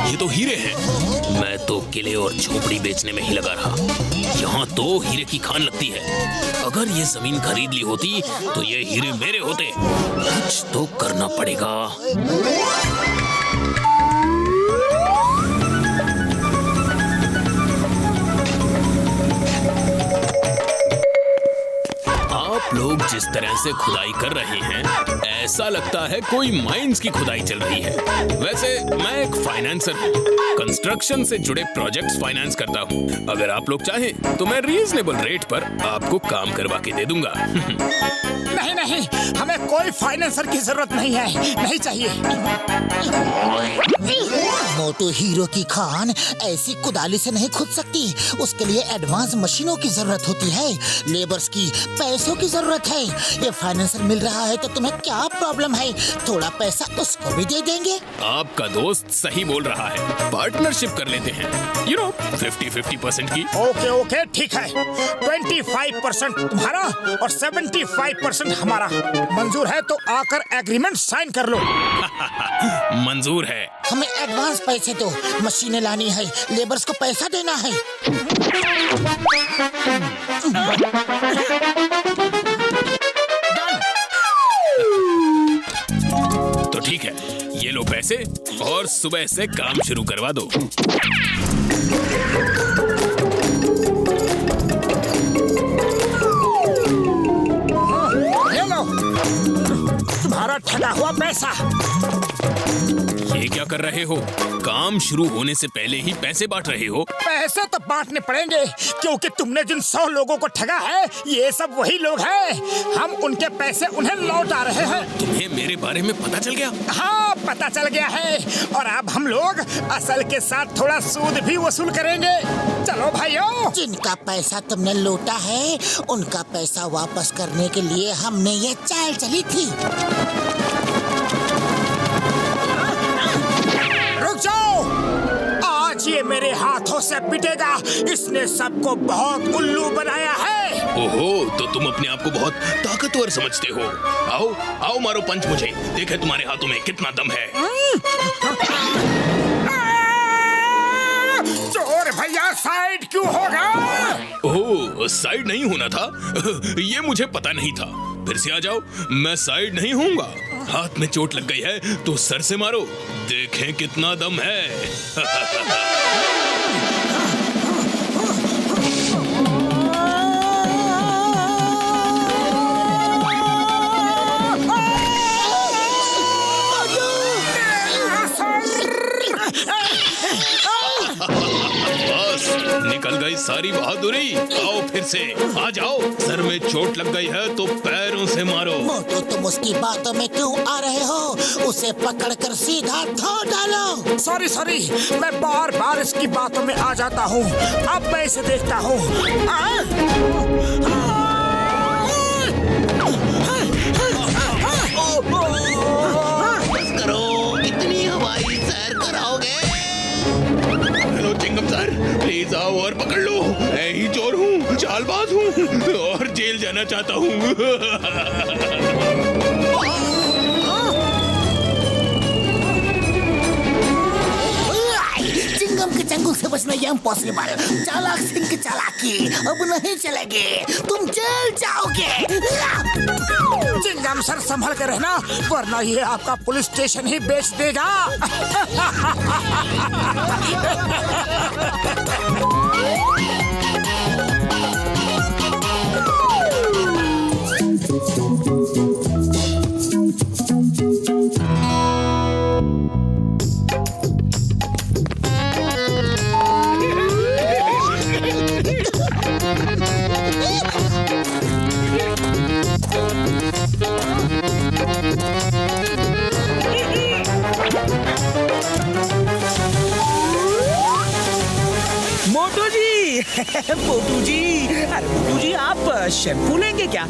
S6: ये तो हीरे हैं। मैं तो किले और झोपड़ी बेचने में ही लगा रहा। यहाँ तो हीरे की खान लगती है। अगर ये जमीन खरीद ली होती तो ये हीरे मेरे होते। कुछ तो करना पड़ेगा। आप लोग जिस तरह से खुदाई कर रहे हैं ऐसा लगता है कोई माइंस की खुदाई चल रही है। वैसे मैं एक फाइनेंसर हूँ, कंस्ट्रक्शन से जुड़े प्रोजेक्ट्स फाइनेंस करता हूँ। अगर आप लोग चाहें तो मैं रीजनेबल रेट पर आपको काम करवा के दे दूंगा।
S2: नहीं नहीं, हमें कोई फाइनेंसर की जरूरत नहीं है, नहीं चाहिए।
S3: मोटू हीरो की खान ऐसी कुदाली से नहीं खुद सकती, उसके लिए एडवांस मशीनों की जरूरत होती है, लेबर्स की, पैसों की जरूरत है। ये फाइनेंसर मिल रहा है तो तुम्हें क्या प्रॉब्लम है? थोड़ा पैसा उसको भी दे देंगे।
S6: आपका दोस्त सही बोल रहा है, पार्टनरशिप कर लेते हैं, 50-50% की।
S2: ओके ओके ठीक है, 25% तुम्हारा और 75% हमारा। मंजूर है तो आकर एग्रीमेंट साइन कर लो।
S6: मंजूर है।
S3: हमें एडवांस पैसे दो, मशीनें लानी है, लेबर्स को पैसा देना है।
S6: तो ठीक है, ये लो पैसे और सुबह से काम शुरू करवा दो।
S2: ये लो तुम्हारा ठगा हुआ पैसा।
S6: ये क्या कर रहे हो? काम शुरू होने से पहले ही पैसे बांट रहे हो?
S2: पैसे तो बांटने पड़ेंगे क्योंकि तुमने जिन 100 लोगों को ठगा है ये सब वही लोग हैं। हम उनके पैसे उन्हें लौटा रहे हैं।
S6: तुम्हें मेरे बारे में पता चल गया?
S2: हाँ पता चल गया है, और अब हम लोग असल के साथ थोड़ा सूद भी वसूल करेंगे। चलो भाइयों।
S3: जिनका पैसा तुमने लूटा है उनका पैसा वापस करने के लिए हमने ये चाल चली थी।
S2: रुक जाओ, आज ये मेरे हाथों से पिटेगा। इसने सबको बहुत उल्लू बनाया है।
S6: ओहो, तो तुम अपने आप को बहुत ताकतवर समझते हो। आओ आओ मारो पंच मुझे, देखे तुम्हारे हाथों में कितना दम है।
S2: चोर भैया साइड क्यों होगा?
S6: ओह, साइड नहीं होना था? ये मुझे पता नहीं था। फिर से आ जाओ, मैं साइड नहीं होऊंगा। हाथ में चोट लग गई है तो सर से मारो, देखें कितना दम है। बस निकल गई सारी बहादुरी। आओ फिर से आ जाओ, सर में चोट लग गई है तो पैरों से मारो।
S3: मोटू तुम उसकी बातों में क्यों आ रहे हो? उसे पकड़कर सीधा धो डालो।
S2: सॉरी सॉरी, मैं बार बार इसकी बातों में आ जाता हूँ। अब मैं इसे देखता हूँ।
S8: बस करो, इतनी हवाई सैर कराओगे?
S6: हेलो चिंगम सर, प्लीज आओ और पकड़ लो। मैं ही चोर हूँ, चालबाज हूँ और जेल जाना चाहता हूँ।
S3: चिंगम के चंगुल से बचना ये इम्पॉसिबल। चालाक सिंह की चालाकी अब नहीं चलेगी, तुम जेल जाओगे।
S2: चिंगम सर संभल कर रहना, वरना ये आपका पुलिस स्टेशन ही बेच देगा।
S11: मोटू जी, मोटू जी, अरे मोटू जी आप शैम्पू लेंगे क्या?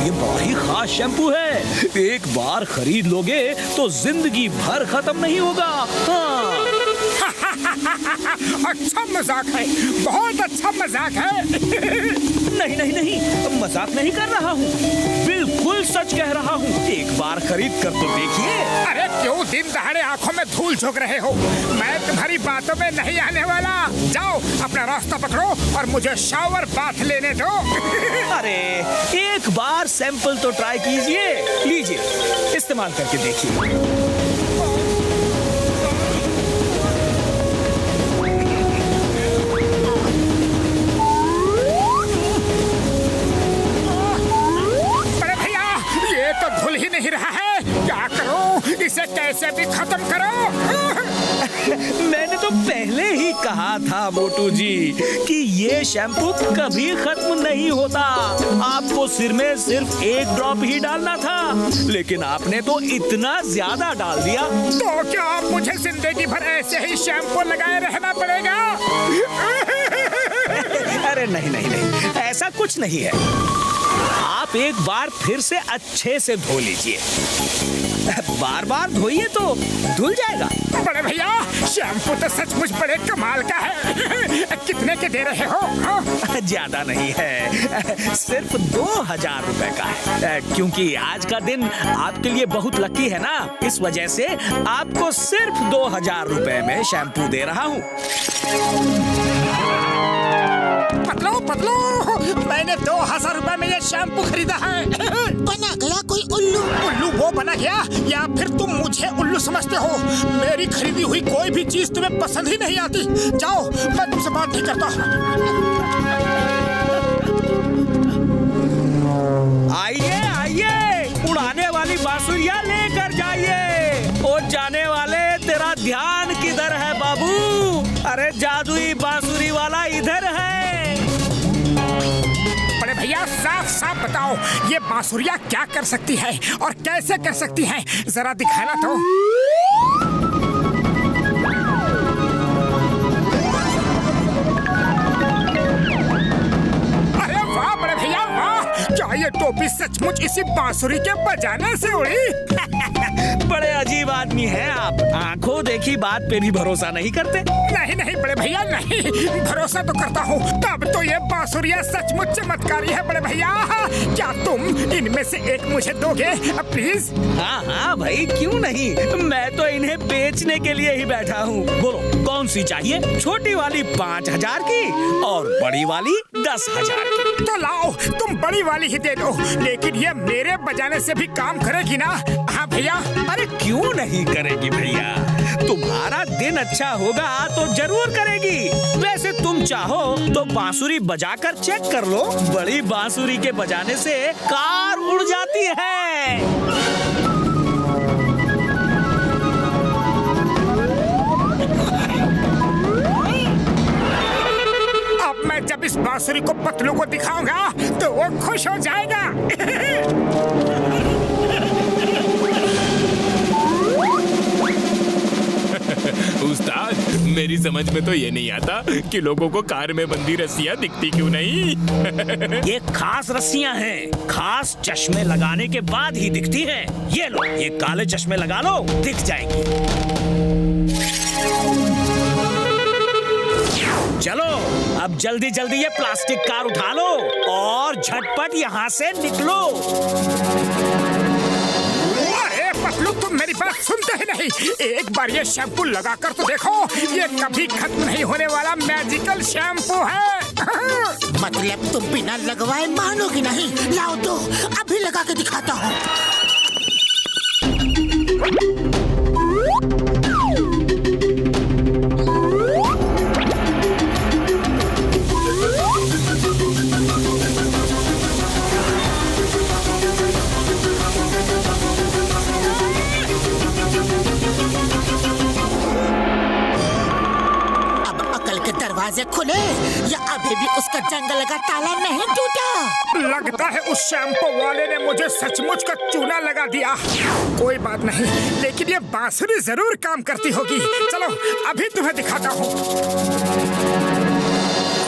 S11: ये बड़ा ही खास शैम्पू है, एक बार खरीद लोगे तो जिंदगी भर खत्म नहीं होगा। हाँ।
S2: अच्छा मजाक है, बहुत अच्छा मजाक है।
S11: नहीं नहीं नहीं, मजाक नहीं कर रहा हूँ, बिल्कुल सच कह रहा हूँ। एक बार खरीद कर तो देखिए।
S2: अरे क्यों दिन दहाड़े आंखों में धूल झोंक रहे हो? मैं तुम्हारी बातों में नहीं आने वाला। जाओ अपना रास्ता पकड़ो और मुझे शावर बाथ लेने दो।
S11: अरे एक बार सैंपल तो ट्राई कीजिए, लीजिए इस्तेमाल करके देखिए।
S2: बड़े इसे भी खत्म करो।
S11: मैंने तो पहले ही कहा था मोटू जी कि ये शैम्पू कभी खत्म नहीं होता। आपको सिर में सिर्फ एक ड्रॉप ही डालना था, लेकिन आपने तो इतना ज्यादा डाल दिया।
S2: तो क्या आप मुझे जिंदगी भर ऐसे ही शैम्पू लगाए रहना पड़ेगा?
S11: अरे नहीं नहीं नहीं, ऐसा कुछ नहीं है। आप एक बार फिर से अच्छे से धो लीजिए। बार बार धोइए तो धुल जाएगा।
S2: बड़े भैया, शैम्पू तो सचमुच बड़े कमाल का है। कितने के दे रहे हो?
S11: ज्यादा नहीं है, सिर्फ 2000 रुपए का है। क्योंकि आज का दिन आपके लिए बहुत लकी है ना, इस वजह से आपको सिर्फ 2000 रुपए में शैम्पू दे रहा हूँ।
S2: पतलू, मैंने 2000 रुपए में ये शैम्पू खरीदा है।
S3: बना गया कोई उल्लू?
S2: उल्लू वो बना गया या फिर तुम मुझे उल्लू समझते हो? मेरी खरीदी हुई कोई भी चीज तुम्हें पसंद ही नहीं आती। जाओ, मैं तुमसे बात नहीं करता।
S11: आइए आइए, उड़ाने वाली बांसुरियां लेकर जाइए। ओ जाने वाले, तेरा ध्यान किधर है बाबू? अरे जादुई बांसुरी वाला इधर है।
S2: बड़े भैया, साफ साफ बताओ, ये बांसुरियां क्या कर सकती है और कैसे कर सकती है? जरा दिखाना तो। अरे वाह बड़े भैया वाह! क्या ये टोपी सचमुच इसी बांसुरी के बजाने से उड़ी?
S11: बड़े अजीब आदमी हैं आप। आंखों देखी बात पे भी भरोसा नहीं करते।
S2: नहीं नहीं बड़े भैया नहीं, भरोसा तो करता हूँ। तब तो ये बांसुरियां सचमुच चमत्कारी है बड़े भैया। क्या तुम इनमें से एक मुझे दोगे प्लीज?
S11: हाँ हाँ भाई, क्यों नहीं। मैं तो इन्हें बेचने के लिए ही बैठा हूँ। बोलो कौन सी चाहिए? छोटी वाली 5000 की और बड़ी वाली 10,000 की।
S2: तो लाओ, तुम बड़ी वाली ही दे दो, लेकिन ये मेरे बजाने से भी काम करेगी ना? हाँ भैया।
S11: अरे क्यों नहीं करेगी भैया, तुम्हारा दिन अच्छा होगा तो जरूर करेगी। वैसे तुम चाहो तो बांसुरी बजाकर चेक कर लो। बड़ी बांसुरी के बजाने से कार उड़ जाती है।
S2: अब मैं जब इस बांसुरी को पतलू को दिखाऊंगा तो वो खुश हो जाएगा।
S4: उस्ताद, मेरी समझ में तो ये नहीं आता कि लोगों को कार में बंधी रस्सियाँ दिखती क्यों नहीं।
S11: ये खास रस्सियाँ हैं, खास चश्मे लगाने के बाद ही दिखती हैं। ये लो, ये काले चश्मे लगा लो, दिख जाएंगी। चलो अब जल्दी जल्दी ये प्लास्टिक कार उठा लो और झटपट यहाँ से निकलो।
S2: पतलू, तुम मेरी बात सुनते ही नहीं। एक बार ये शैम्पू लगा कर तो देखो, ये कभी खत्म नहीं होने वाला मैजिकल शैम्पू है।
S3: मतलब तुम बिना लगवाए मानोगे नहीं? लाओ तो अभी लगा के दिखाता हूँ। दरवाजे खुले या अभी भी उसका जंगल का ताला नहीं टूटा?
S2: लगता है उस शैम्पू वाले ने मुझे सचमुच का चूना लगा दिया। कोई बात नहीं, लेकिन ये बांसुरी जरूर काम करती होगी। चलो अभी तुम्हें दिखाता हूँ।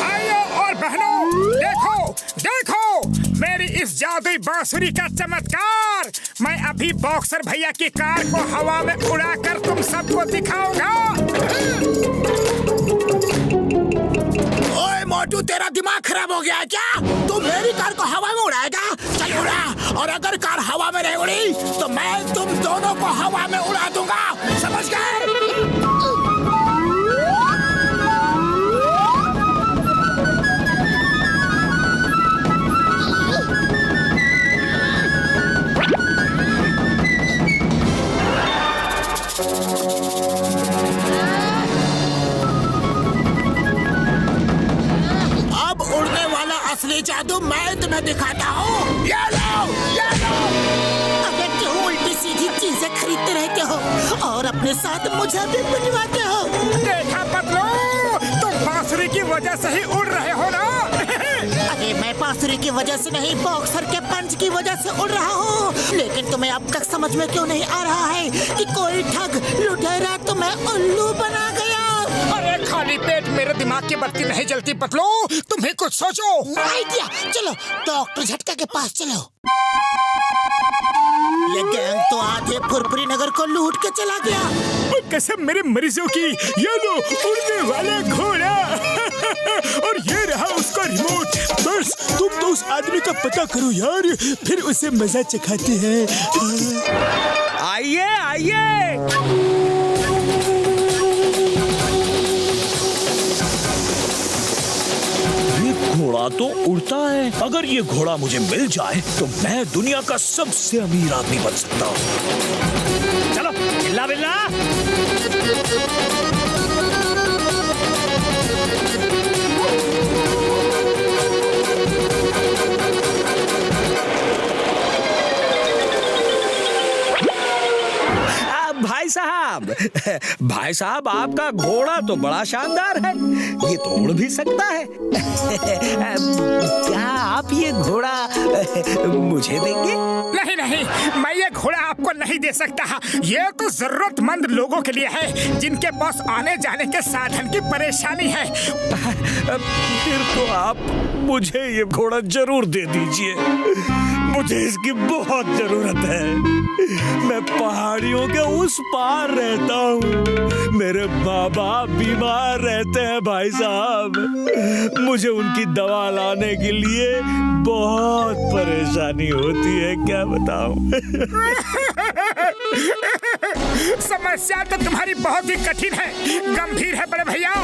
S2: भाइयों और बहनों, देखो देखो मेरी इस जादुई बांसुरी का चमत्कार। मैं अभी बॉक्सर भैया की कार को हवा में उड़ाकर तुम सबको दिखाऊंगा।
S3: ओए मोटू, तेरा दिमाग खराब हो गया है क्या? तू मेरी कार को हवा में उड़ाएगा? चल उड़ा, और अगर कार हवा में नहीं उड़ी तो मैं तुम दोनों को हवा में उड़ा दूंगा, समझ गए? असली जादू मैं तुम्हें दिखाता हूँ। ये लो, ये लो। अबे क्यों उल्टी सीधी चीजें खरीदते रहते हो और अपने साथ मुझे भी बुलवाते हो।
S2: देखा पतलू, तुम बांसुरी की वजह से ही उड़ रहे हो ना?
S3: अरे मैं बांसुरी की वजह से नहीं, बॉक्सर के पंच की वजह से उड़ रहा हूँ। लेकिन तुम्हें अब तक समझ में क्यों नहीं आ रहा है कि कोई ठग लुटेरा तुम्हें उल्लू बना गया?
S2: अरे खाली पेट मेरे दिमाग की बत्ती नहीं जलती पतलू, तुम्हें कुछ सोचो।
S3: आइडिया, चलो डॉक्टर झटका के पास चलो। ये गैंग तो आधे फुरफुरी नगर को लूट के चला गया।
S4: कसम मेरे मरीजों की, ये लो उड़ने वाला घोड़ा और ये रहा उसका रिमोट। बस तुम तो उस आदमी का पता करो यार, फिर उसे मजा चखाते हैं।
S11: आइए आइए। घोड़ा तो उड़ता है। अगर ये घोड़ा मुझे मिल जाए तो मैं दुनिया का सबसे अमीर आदमी बन सकता हूँ। चलो बिल्ला बिल्ला। भाई साहब आपका घोड़ा तो बड़ा शानदार है, ये तो उड़ भी सकता है। क्या आप ये घोड़ा मुझे देंगे?
S2: नहीं नहीं, मैं ये घोड़ा आपको नहीं दे सकता। ये तो जरूरतमंद लोगों के लिए है जिनके पास आने जाने के साधन की परेशानी है।
S11: फिर तो आप मुझे ये घोड़ा जरूर दे दीजिए, मुझे इसकी बहुत जरूरत है। मैं पहाड़ियों के उस पार रहता हूँ, मेरे बाबा बीमार रहते हैं भाई साहब, मुझे उनकी दवा लाने के लिए बहुत परेशानी होती है, क्या बताऊं।
S2: समस्या तो तुम्हारी बहुत ही कठिन है, गंभीर है बड़े भैया,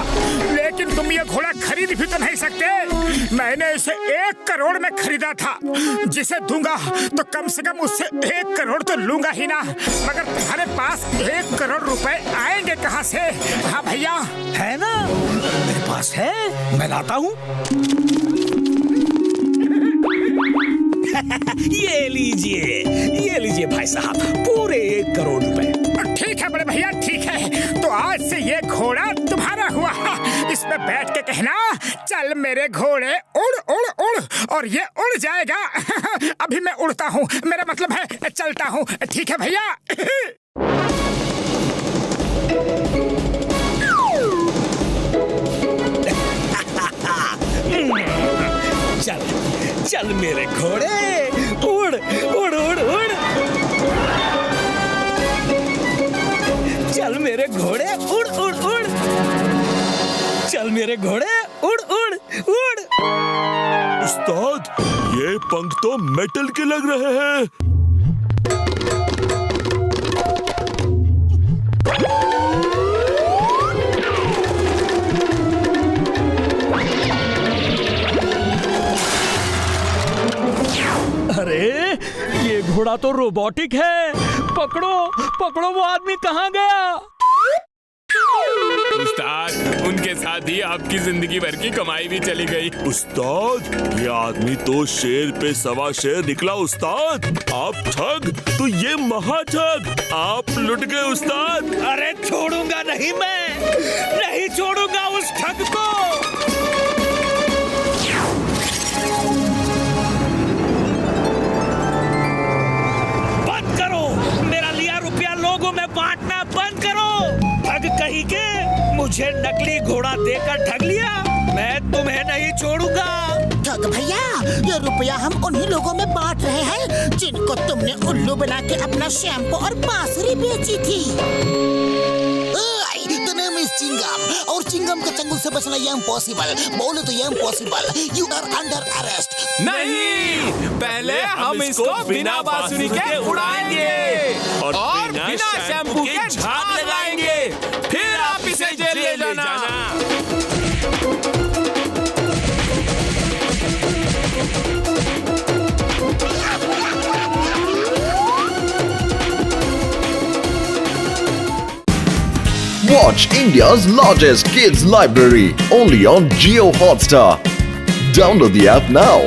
S2: लेकिन तुम ये घोड़ा खरीद भी तो नहीं सकते। मैंने इसे 1 करोड़ में खरीदा था, जिसे दूंगा तो कम से कम उससे 1 करोड़ तो लूंगा ही ना, मगर तुम्हारे पास 1 करोड़ रुपए आएंगे कहाँ से? हाँ भैया
S11: है ना, मेरे पास है, मैं लाता हूँ। ये लीजिए भाई साहब, पूरे 1 करोड़ रुपए।
S2: ठीक है बड़े भैया, ठीक है, तो आज से ये घोड़ा तुम्हारा हुआ। इसमें बैठ के कहना, चल मेरे घोड़े उड़ उड़ उड़, और ये उड़ जाएगा। अभी मैं उड़ता हूँ, मेरा मतलब है चलता हूँ। ठीक है भैया।
S11: चल मेरे घोड़े उड़ उड़ उड़ उड़। चल मेरे घोड़े उड़ उड़ उड़। चल मेरे घोड़े उड़ उड़ उड़।
S10: उस्ताद, ये पंख तो मेटल के लग रहे हैं।
S11: अरे ये घोड़ा तो रोबोटिक है, पकड़ो पकड़ो, वो आदमी कहाँ गया?
S10: उस्ताद, उनके साथ ही आपकी जिंदगी भर की कमाई भी चली गई। उस्ताद, ये आदमी तो शेर पे सवा शेर निकला। उस्ताद, आप ठग तो ये महाठग, आप लुट गए उस्ताद।
S11: अरे छोड़ूंगा नहीं, मैं नहीं छोड़ूंगा उस ठग को। बंद करो, मेरा लिया रुपया लोगों में बांटना बंद करो। ठग कहीं के, मुझे नकली घोड़ा देकर ठग लिया, मैं तुम्हें नहीं छोड़ूंगा।
S3: ठग भैया, ये रुपया हम उन्हीं लोगों में बांट रहे हैं जिनको तुमने उल्लू बना के अपना शैम्पू और बांसुरी बेची थी। चिंगम, और चिंगम के चंगुल से बचना ये इम्पॉसिबल। बोलो तो ये impossible. You are under arrest.
S4: नहीं, पहले हम इसको बिना बांसुरी के उड़ाएंगे और बिना शैम्पू के झाग लगाएंगे, फिर आप इसे जेल ले जाना।
S1: Watch India's largest kids library only on Jio Hotstar. Download the app now.